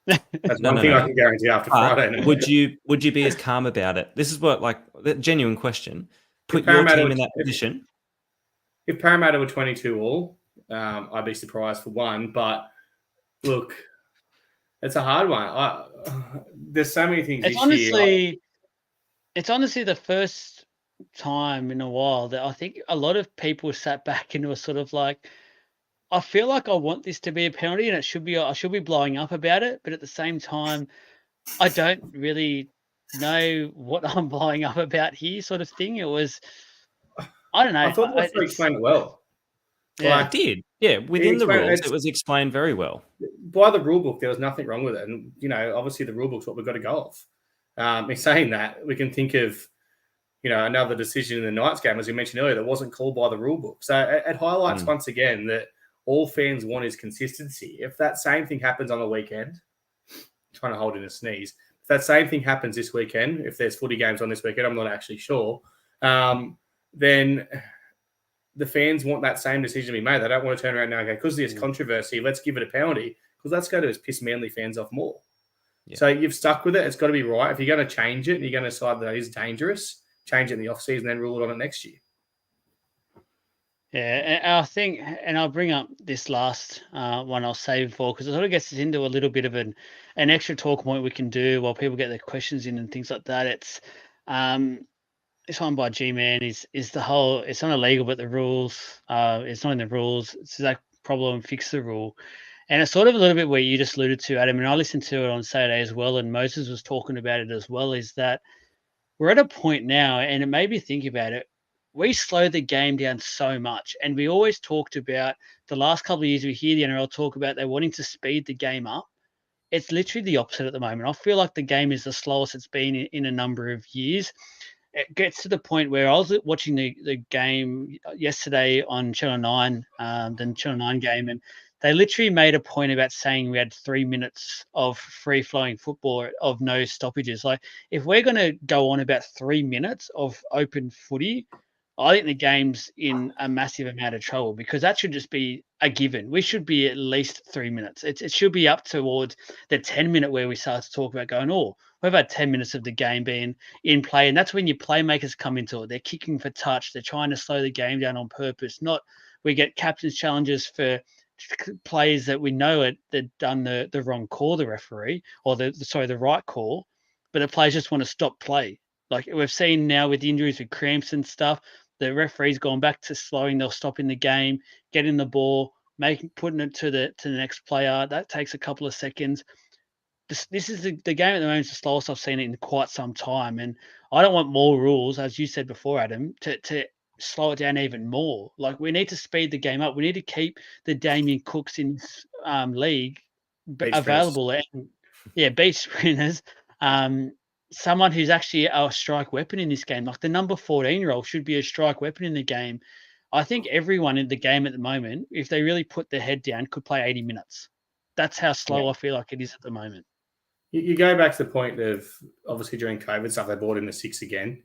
That's one thing I can guarantee after Friday. Would you be as calm about it? This is what, the genuine question. Put your team in that position. If Parramatta were 22 all, I'd be surprised for one. But look, It's a hard one. There's so many things It's this year. honestly the first time in a while that I think a lot of people sat back and were sort of like, I feel like I want this to be a penalty and I should be blowing up about it, but at the same time, I don't really know what I'm blowing up about here, sort of thing. It was, I don't know. I thought the referee explained it well. Yeah. It did. Yeah, within the rules, it was explained very well. By the rule book, there was nothing wrong with it. And, obviously the rule book's what we've got to go off. In saying that, we can think of, another decision in the Knights game, as we mentioned earlier, that wasn't called by the rule book. So it highlights once again that all fans want is consistency. If that same thing happens on the weekend, trying to hold in a sneeze, if that same thing happens this weekend, if there's footy games on this weekend, I'm not actually sure, then the fans want that same decision to be made. They don't want to turn around now and go, because there's controversy, let's give it a penalty, because that's going to piss Manly fans off more. Yeah. So you've stuck with it. It's got to be right. If you're going to change it and you're going to decide that it is dangerous, change it in the off-season, then rule it on it next year. Yeah, and I think, and I'll bring up this last one I'll save for, because it sort of gets us into a little bit of an extra talk point we can do while people get their questions in and things like that. It's this one by G-Man is the whole, it's not illegal, but the rules, it's not in the rules. It's that problem, fix the rule. And it's sort of a little bit where you just alluded to, Adam, and I listened to it on Saturday as well, and Moses was talking about it as well, is that we're at a point now, and it made me think about it. We slowed the game down so much, and we always talked about the last couple of years. We hear the NRL talk about they're wanting to speed the game up. It's literally the opposite at the moment. I feel like the game is the slowest it's been in a number of years. It gets to the point where I was watching the game yesterday on Channel 9, the Channel 9 game, and they literally made a point about saying we had 3 minutes of free-flowing football of no stoppages. Like, if we're going to go on about 3 minutes of open footy, I think the game's in a massive amount of trouble, because that should just be a given. We should be at least 3 minutes. It should be up towards the 10-minute where we start to talk about going, we've had 10 minutes of the game being in play. And that's when your playmakers come into it. They're kicking for touch. They're trying to slow the game down on purpose. Not we get captain's challenges for players that we know they've done the wrong call, the referee, or the right call, but the players just want to stop play. Like we've seen now with injuries with cramps and stuff, the referee's gone back to slowing. They'll stop in the game, getting the ball, putting it to the next player. That takes a couple of seconds. This is the game at the moment is the slowest I've seen it in quite some time, and I don't want more rules, as you said before, Adam, to slow it down even more. Like, we need to speed the game up. We need to keep the Damien Cooks in this league available. And beach sprinters. Someone who's actually a strike weapon in this game. Like, the number 14-year-old should be a strike weapon in the game. I think everyone in the game at the moment, if they really put their head down, could play 80 minutes. That's how slow I feel like it is at the moment. You go back to the point of, obviously during COVID stuff, they brought in the 6 again.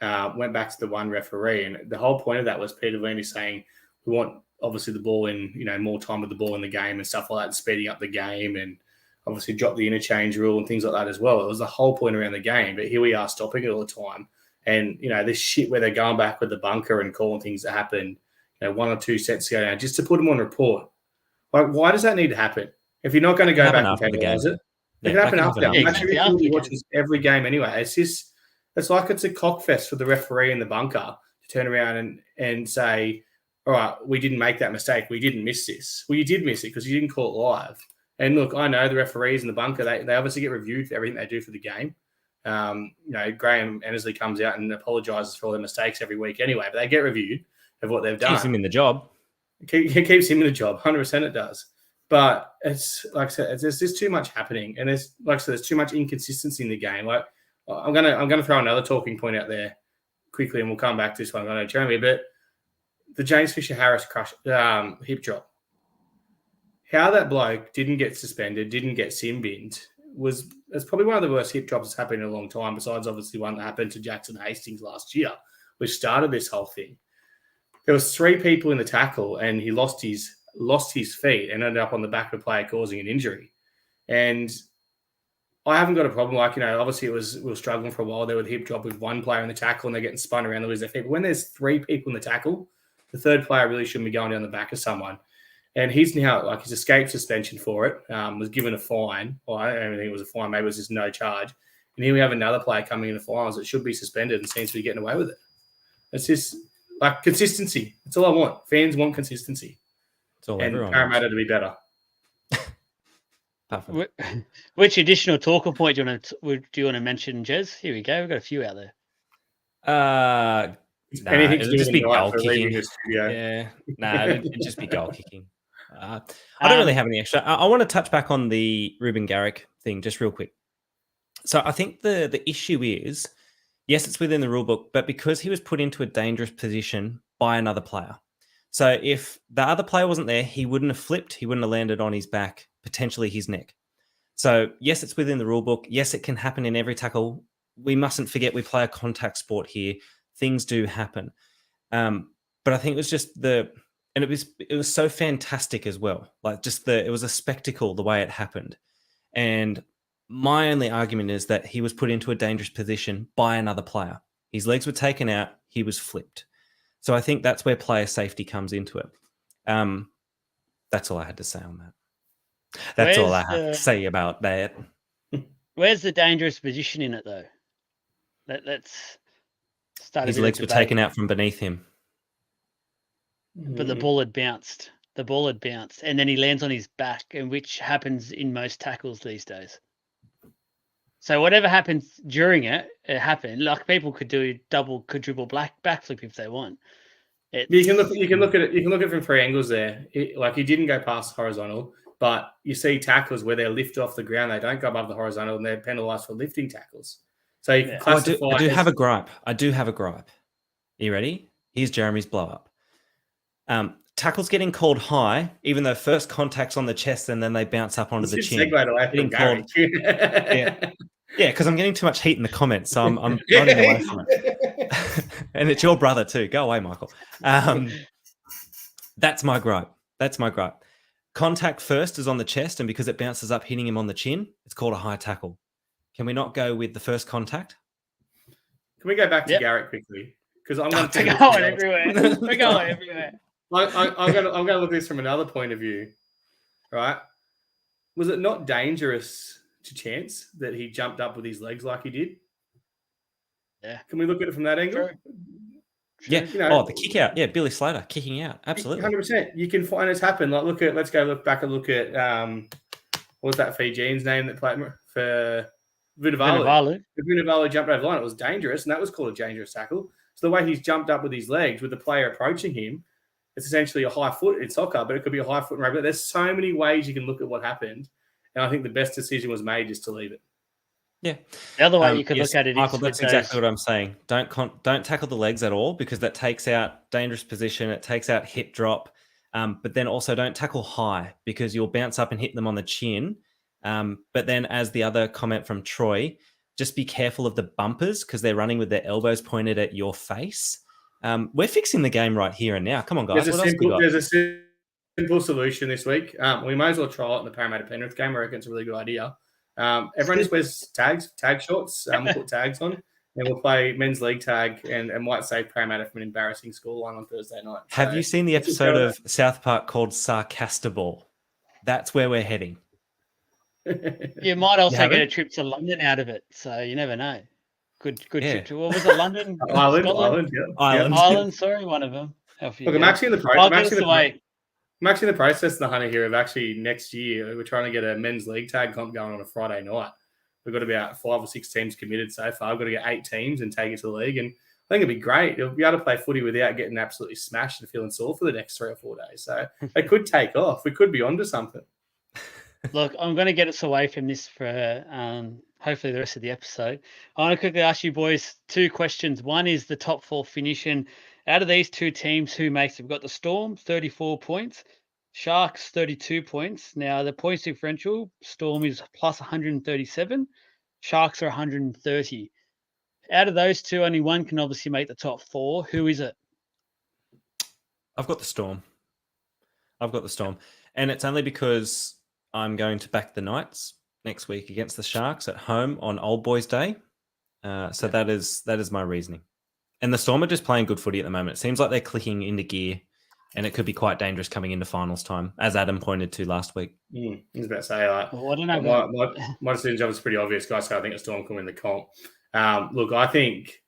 Went back to the 1 referee, and the whole point of that was Peter Vanney saying we want obviously the ball in, more time with the ball in the game and stuff like that, and speeding up the game, and obviously drop the interchange rule and things like that as well. It was the whole point around the game, but here we are stopping it all the time. And this shit where they're going back with the bunker and calling things that happened, 1 or 2 sets ago now, just to put them on report. Like, why does that need to happen? If you're not going to go back and penalise it, it can happen after. Actually, watches every game anyway. It's like it's a cockfest for the referee in the bunker to turn around and say, all right, we didn't make that mistake. We didn't miss this. Well, you did miss it because you didn't call it live. And look, I know the referees in the bunker, they obviously get reviewed for everything they do for the game. Graham Annesley comes out and apologises for all their mistakes every week anyway, but they get reviewed of what they've done. Keeps him in the job. It keeps him in the job, 100% it does. But it's like I said, there's just too much happening, and there's too much inconsistency in the game. Like, I'm gonna throw another talking point out there quickly, and we'll come back to this one. I know Jeremy, but the James Fisher-Harris hip drop, how that bloke didn't get suspended, didn't get sin binned, it's probably one of the worst hip drops that's happened in a long time. Besides, obviously, one that happened to Jackson Hastings last year, which started this whole thing. There was 3 people in the tackle, and he lost his feet and ended up on the back of the player, causing an injury. And I haven't got a problem. Like, obviously we were struggling for a while there with hip drop with 1 player in the tackle and they're getting spun around to lose their feet. But when there's 3 people in the tackle, the 3rd player really shouldn't be going down the back of someone. And he's now, like, he's escaped suspension for it, was given a fine. Well, I don't even think it was a fine. Maybe it was just no charge. And here we have another player coming in the finals that should be suspended and seems to be getting away with it. It's just, like, consistency. That's all I want. Fans want consistency. It's all and everyone Parramatta wants. to be better. Which additional talker point do you want to mention, Jez? Here we go. We've got a few out there. Anything to it'd do just with be the night goal for leaving kicking. the studio. Yeah, it'd just be goal kicking. I don't really have any extra. I want to touch back on the Ruben Garrick thing just real quick. So I think the issue is, yes, it's within the rule book, but because he was put into a dangerous position by another player. So if the other player wasn't there, he wouldn't have flipped. He wouldn't have landed on his back, potentially his neck. So yes, it's within the rule book. Yes, it can happen in every tackle. We mustn't forget we play a contact sport here. Things do happen. But I think it was just it was so fantastic as well. Like it was a spectacle the way it happened. And my only argument is that he was put into a dangerous position by another player. His legs were taken out. He was flipped. So I think that's where player safety comes into it. That's all I had to say on that. That's all I have to say about that. Where's the dangerous position in it, though? Let's start. His legs were taken out from beneath him. But the ball had bounced. And then he lands on his back, and which happens in most tackles these days. So whatever happens during it happened. Like, people could do quadruple backflip if they want. You can look at it. You can look at it from three angles there. He didn't go past horizontal, but you see tackles where they're lifted off the ground. They don't go above the horizontal, and they're penalised for lifting tackles. So you can classify. I do have a gripe. Are you ready? Here's Jeremy's blow up. Tackles getting called high, even though first contact's on the chest and then they bounce up onto the chin. Yeah, because I'm getting too much heat in the comments, so I'm running away from it. And it's your brother too. Go away, Michael. That's my gripe. Contact first is on the chest, and because it bounces up, hitting him on the chin, it's called a high tackle. Can we not go with the first contact? Can we go back to Garrett quickly? Because I'm going to go everywhere. We're going everywhere. I'm going to look at this from another point of view, right? Was it not dangerous to Chance that he jumped up with his legs like he did? Yeah. Can we look at it from that angle? Sure. Yeah. The kick out. Yeah, Billy Slater kicking out. Absolutely. 100%. You can find it's happened. Like, let's go look back and look at what was that Fijian's name that played for Vunivalu? If Vunivalu jumped over the line, it was dangerous, and that was called a dangerous tackle. So the way he's jumped up with his legs, with the player approaching him, it's essentially a high foot in soccer, but it could be a high foot in rugby. There's so many ways you can look at what happened, and I think the best decision was made just to leave it. Yeah. The other way you could look at it, Michael, that's exactly what I'm saying. Don't tackle the legs at all, because that takes out dangerous position. It takes out hip drop, but then also don't tackle high, because you'll bounce up and hit them on the chin. But then, as the other comment from Troy, just be careful of the bumpers, because they're running with their elbows pointed at your face. We're fixing the game right here and now. Come on, guys. There's a simple solution this week. We may as well try it in the Parramatta Penrith game. I reckon it's a really good idea. Everyone just wears tag shorts. We'll put tags on, and we'll play men's league tag and might save Parramatta from an embarrassing scoreline on Thursday night. Have you seen the episode of South Park called Sarcastaball? That's where we're heading. You might also get a trip to London out of it, so you never know. Good trip to, what was it, London? Ireland, sorry, one of them. Look, I'm actually in the process, the Hunter here, of actually next year, we're trying to get a men's league tag comp going on a Friday night. We've got about 5 or 6 teams committed so far. I've got to get 8 teams and take it to the league. And I think it'd be great. You'll be able to play footy without getting absolutely smashed and feeling sore for the next 3 or 4 days. So it could take off. We could be onto something. Look, I'm going to get us away from this for hopefully the rest of the episode. I want to quickly ask you boys 2 questions. One is the top 4 finish. And out of these 2 teams, who makes it? We've got the Storm, 34 points. Sharks, 32 points. Now, the points differential, Storm is plus 137. Sharks are 130. Out of those 2, only one can obviously make the top 4. Who is it? I've got the Storm. And it's only because I'm going to back the Knights next week against the Sharks at home on Old Boys Day. So that is my reasoning. And the Storm are just playing good footy at the moment. It seems like they're clicking into gear. and it could be quite dangerous coming into finals time, as Adam pointed to last week. I was about to say, like, Well, I don't know. my decision job is pretty obvious, guys. So I think the Storm can win the comp. Look, I think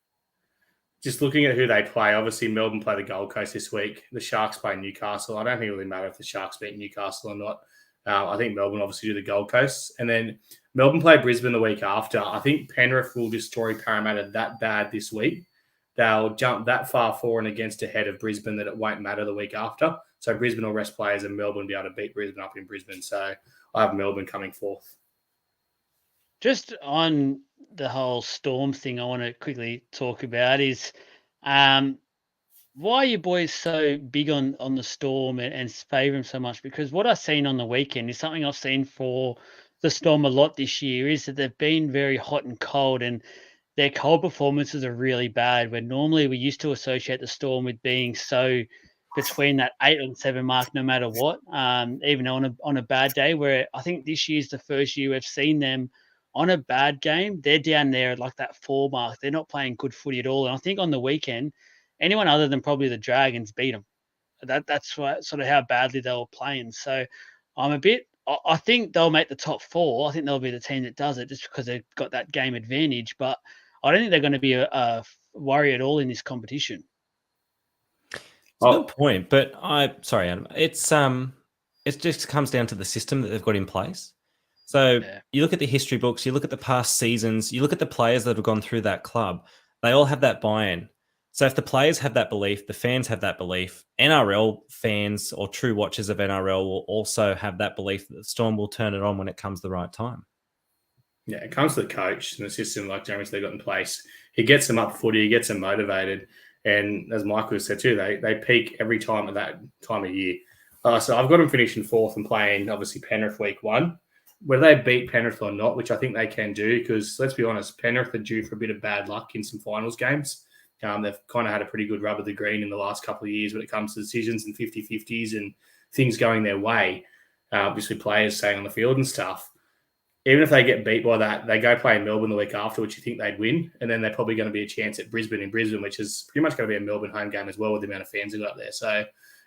just looking at who they play, obviously Melbourne play the Gold Coast this week. The Sharks play Newcastle. I don't think it really matters if the Sharks beat Newcastle or not. I think Melbourne obviously do the Gold Coast. And then Melbourne play Brisbane the week after. I think Penrith will destroy Parramatta that bad this week. They'll jump that far forward and against ahead of Brisbane that it won't matter the week after. So Brisbane will rest players and Melbourne will be able to beat Brisbane up in Brisbane. So I have Melbourne coming fourth. Just on the whole Storm thing, I want to quickly talk about is why are you boys so big on the Storm and favour them so much? Because what I've seen on the weekend is something I've seen for the Storm a lot this year is that they've been very hot and cold, and their cold performances are really bad. Where normally we used to associate the Storm with being so between that 8 and 7 mark, no matter what, even on a bad day. Where I think this year's the first year we've seen them on a bad game, they're down there at like that 4 mark. They're not playing good footy at all. And I think on the weekend, anyone other than probably the Dragons beat them. That's sort of how badly they were playing. So I think they'll make the top 4. I think they'll be the team that does it just because they've got that game advantage. But I don't think they're going to be a worry at all in this competition. Good point. But sorry, Adam. It just comes down to the system that they've got in place. So you look at the history books, you look at the past seasons, you look at the players that have gone through that club, they all have that buy-in. So if the players have that belief, the fans have that belief, NRL fans or true watchers of NRL will also have that belief that the Storm will turn it on when it comes the right time. Yeah, it comes to the coach and the system like Jeremy's they've got in place. He gets them up footy, he gets them motivated. And as Michael said too, they peak every time at that time of year. So I've got them finishing fourth and playing, obviously, Penrith week 1. Whether they beat Penrith or not, which I think they can do, because let's be honest, Penrith are due for a bit of bad luck in some finals games. They've kind of had a pretty good rub of the green in the last couple of years when it comes to decisions and 50-50s and things going their way. Obviously, players staying on the field and stuff. Even if they get beat by that, they go play in Melbourne the week after, which you think they'd win. And then they're probably going to be a chance at Brisbane in Brisbane, which is pretty much going to be a Melbourne home game as well with the amount of fans they've got there. So,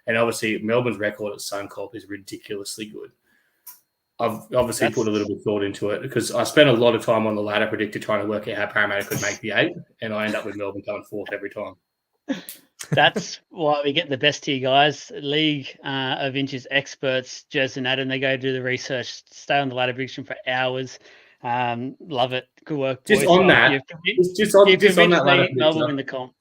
and obviously, Melbourne's record at Suncorp is ridiculously good. I've obviously put a little bit of thought into it because I spent a lot of time on the ladder predictor trying to work out how Parramatta could make the 8, and I end up with Melbourne coming fourth every time. That's why we get the best here, guys. League of Inches experts, Jez and Adam, they go do the research, stay on the ladder prediction for hours. Love it. Good work, boys. Just on that, just on that ladder Melbourne win the comp.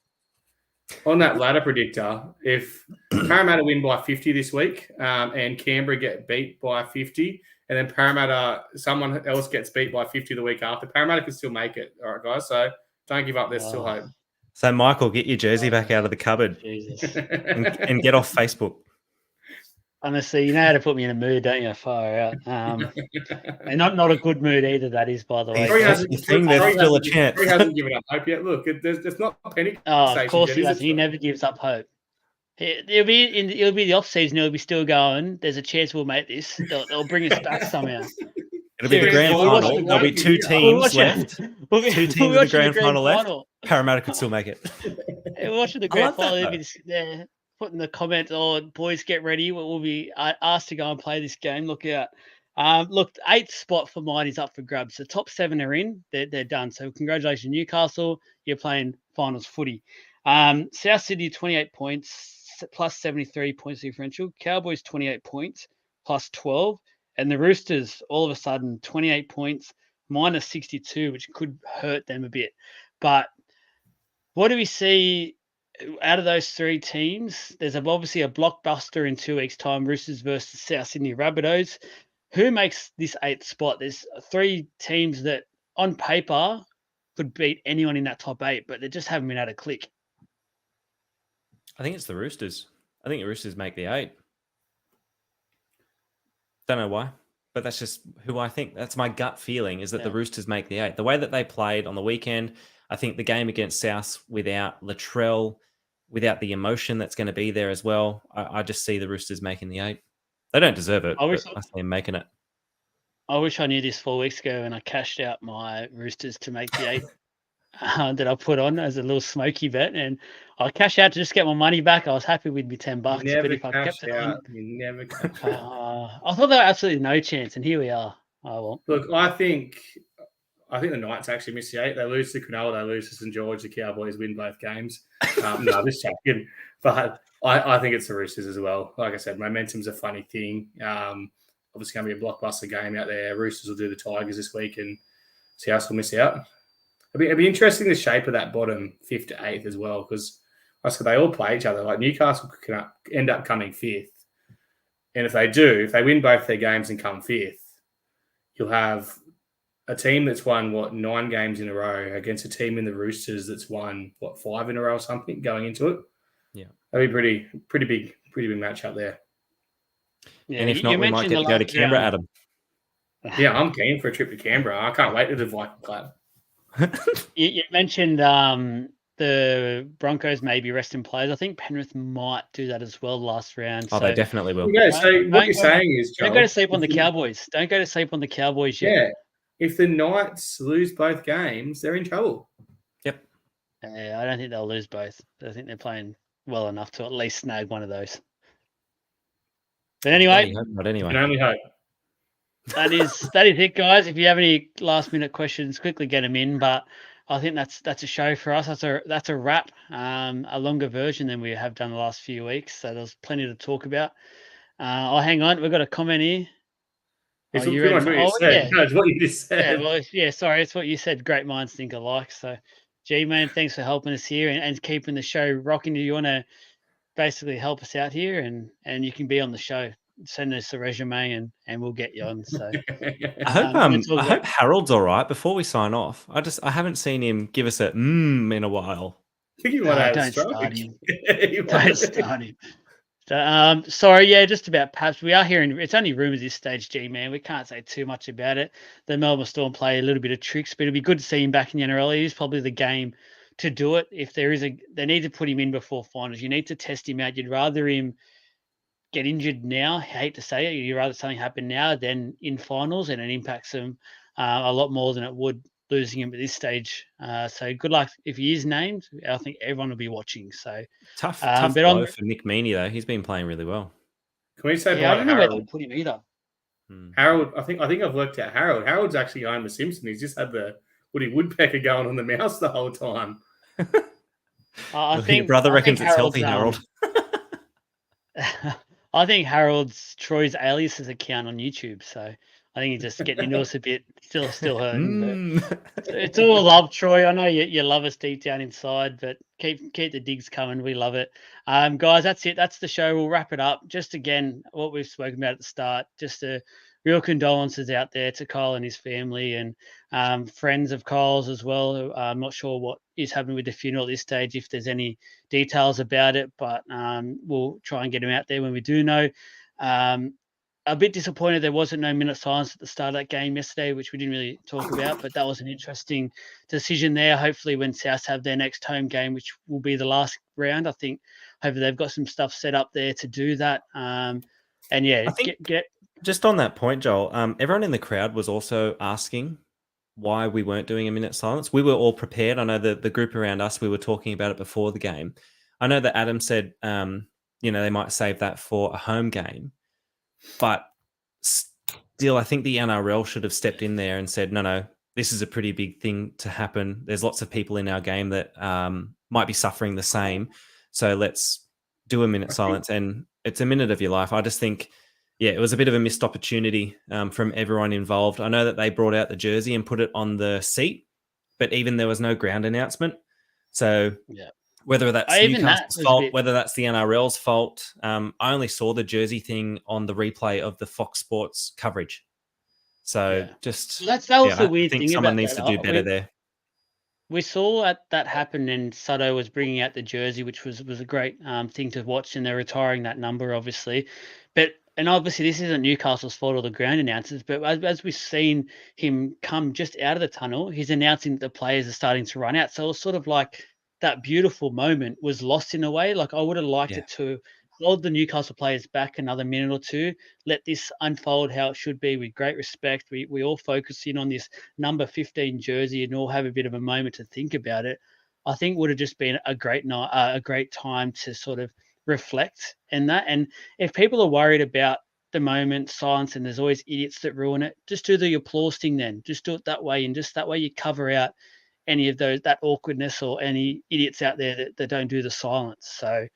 On that ladder predictor, if Parramatta win by 50 this week and Canberra get beat by 50, and then Parramatta, someone else gets beat by 50 the week after, Parramatta can still make it. All right, guys. So don't give up. There's still hope. So, Michael, get your jersey back out of the cupboard and get off Facebook. Honestly, you know how to put me in a mood, don't you? Far out. And not a good mood either, that is, by the way. There's still a chance. He hasn't given up hope yet. Look, there's not a penny. Oh, of course he doesn't. He never gives up hope. It'll be the off season. It'll be still going. There's a chance we'll make this. They'll bring us back somehow. It'll be the grand final. There'll be 2 teams left. 2 teams in the grand final left. Parramatta could still make it. We're watching the grand final. They're putting the comment, boys, get ready. We'll be asked to go and play this game. Look out. Look, 8th spot for mine is up for grabs. The top 7 are in. They're done. So congratulations, Newcastle. You're playing finals footy. South Sydney, 28 points. Plus 73 points differential. Cowboys 28 points plus 12, and the Roosters all of a sudden 28 points minus 62, which could hurt them a bit. But what do we see out of those 3 teams? There's obviously a blockbuster in 2 weeks' time, Roosters versus South Sydney Rabbitohs. Who makes this 8th spot? There's 3 teams that on paper could beat anyone in that top 8, but they just haven't been able to click. I think it's the Roosters. I think the Roosters make the 8. Don't know why, but that's just who I think. That's my gut feeling is that the Roosters make the 8. The way that they played on the weekend, I think the game against South without Latrell, without the emotion that's going to be there as well, I just see the Roosters making the 8. They don't deserve it. I see them making it. I wish I knew this 4 weeks ago and I cashed out my Roosters to make the 8. that I put on as a little smoky bet, and I cashed out to just get my money back. I was happy with me $10, but Never if I kept it on, You never cash out. I thought there were absolutely no chance, and here we are. Oh well. Look, I think the Knights actually miss the 8. They lose to Cronulla, they lose to St George. The Cowboys win both games. No, just joking. But I think it's the Roosters as well. Like I said, momentum's a funny thing. Obviously, going to be a blockbuster game out there. Roosters will do the Tigers this week, and Seattle will miss out. It'd be interesting the shape of that bottom 5th to 8th as well, because they all play each other. Like Newcastle can end up coming 5th. And if they win both their games and come 5th, you'll have a team that's won, 9 games in a row against a team in the Roosters that's won, 5 in a row or something going into it. Yeah. That'd be pretty big match up there. Yeah, and if not, we might get to go to Canberra, Adam. Yeah, I'm keen for a trip to Canberra. I can't wait to the Viking Club. You mentioned the Broncos maybe resting players. I think Penrith might do that as well last round. Oh, they definitely will. Yeah, so what you're saying is, Joel, don't go to sleep on the Cowboys. Don't go to sleep on the Cowboys yet. Yeah, if the Knights lose both games, they're in trouble. Yep. I don't think they'll lose both. I think they're playing well enough to at least snag one of those. But anyway, not anyway. Can only hope. That is it, guys. If you have any last minute questions, quickly get them in. But I think that's a show for us. That's a wrap. A longer version than we have done the last few weeks. So there's plenty to talk about. Hang on. We've got a comment here. It's pretty much what you said. Yeah. No, it's what you just said. Sorry, it's what you said. Great minds think alike. So, G-Man, thanks for helping us here and keeping the show rocking. Do you want to basically help us out here and you can be on the show? Send us a resume and we'll get you on. So I hope Harold's all right before we sign off. I haven't seen him give us a in a while. I think he might have don't stroke. start him. Don't start him. So, sorry, just about Paps. We are hearing it's only rumours this stage, G-Man. We can't say too much about it. The Melbourne Storm play a little bit of tricks, but it'll be good to see him back in the NRL. It is probably the game to do it. If they need to put him in before finals. You need to test him out. You'd rather him get injured now. I hate to say it. You'd rather something happen now than in finals, and it impacts them a lot more than it would losing him at this stage. So good luck if he is named. I think everyone will be watching. So tough blow for Nick Meaney though. He's been playing really well. Can we say I don't know Harold? where to put him either. Harold, I think I've worked out Harold. Harold's actually Homer Simpson. He's just had the Woody Woodpecker going on the mouse the whole time. I think your brother reckons it's healthy, Harold. I think Harold's Troy's Alias's account on YouTube. So I think he's just getting into us a bit. Still hurting. But it's all love, Troy. I know you love us deep down inside, but keep the digs coming. We love it. Guys, that's it. That's the show. We'll wrap it up. Just again, what we've spoken about at the start. Just a real condolences out there to Kyle and his family and friends of Kyle's as well. I'm not sure what is happening with the funeral at this stage, if there's any details about it, but we'll try and get him out there when we do know. A bit disappointed there wasn't no minute silence at the start of that game yesterday, which we didn't really talk about, but that was an interesting decision there. Hopefully when South have their next home game, which will be the last round, I think hopefully they've got some stuff set up there to do that. And yeah, I think just on that point, Joel, everyone in the crowd was also asking why we weren't doing a minute silence. We were all prepared. I know the group around us, we were talking about it before the game. I know that Adam said, they might save that for a home game. But still, I think the NRL should have stepped in there and said, no, this is a pretty big thing to happen. There's lots of people in our game that might be suffering the same. So let's do a minute silence. And it's a minute of your life. I just think, it was a bit of a missed opportunity from everyone involved. I know that they brought out the jersey and put it on the seat, but even there was no ground announcement. So whether that's Newcastle's fault, whether that's the NRL's fault, I only saw the jersey thing on the replay of the Fox Sports coverage. So that was the weird thing. Someone needs to do better there. We saw that happen, and Sutto was bringing out the jersey, which was a great thing to watch, and they're retiring that number, obviously. And obviously, this isn't Newcastle's fault or the ground announcers, but as we've seen him come just out of the tunnel, he's announcing that the players are starting to run out. So it was sort of like that beautiful moment was lost in a way. Like I would have liked it to hold the Newcastle players back another minute or two. Let this unfold how it should be with great respect. We all focus in on this number 15 jersey and all have a bit of a moment to think about it. I think would have just been a great night, a great time to sort of reflect and that. And if people are worried about the moment silence and there's always idiots that ruin it, just do the applause thing then. Just do it that way, and just that way you cover out any of that awkwardness or any idiots out there that don't do the silence. So,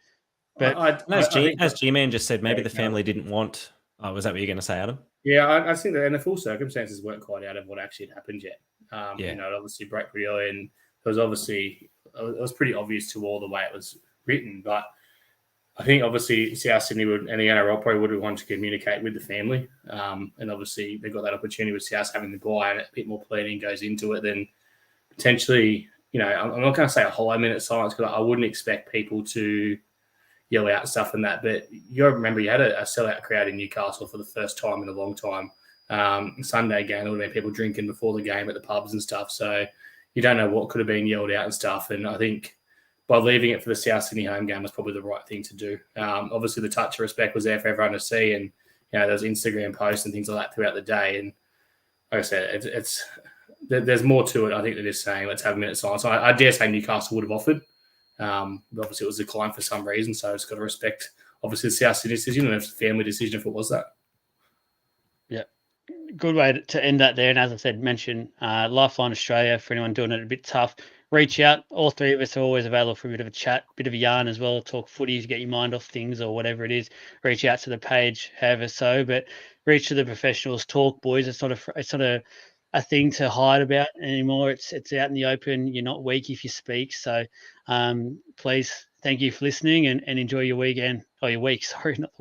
but as G-Man just said, maybe the family didn't want. Oh, was that what you're going to say, Adam? Yeah, I think that in the full circumstances weren't quite out of what actually had happened yet. It obviously broke pretty early, and it was pretty obvious to all the way it was written. But I think obviously South Sydney and the NRL probably would have wanted to communicate with the family, and obviously they got that opportunity with South having the bye, and a bit more planning goes into it than potentially, I'm not going to say a whole minute silence because I wouldn't expect people to yell out stuff and that. But you remember you had a sellout crowd in Newcastle for the first time in a long time. Sunday game, there would have been people drinking before the game at the pubs and stuff. So you don't know what could have been yelled out and stuff. And I think by leaving it for the South Sydney home game was probably the right thing to do. Obviously, the touch of respect was there for everyone to see. And, there was Instagram posts and things like that throughout the day. And like I said, there's more to it. I think they're just saying, let's have a minute silence. I dare say Newcastle would have offered. But obviously, it was declined for some reason. So it's got to respect, obviously, the South Sydney decision, and it's a family decision if it was that. Yeah. Good way to end that there. And as I said, mention Lifeline Australia for anyone doing it a bit tough. Reach out. All three of us are always available for a bit of a chat, bit of a yarn as well. Talk footy to get your mind off things or whatever it is. Reach out to the page, however so. But reach to the professionals. Talk, boys. It's not a thing to hide about anymore. It's out in the open. You're not weak if you speak. So please, thank you for listening and enjoy your weekend or your week. Sorry, not the week.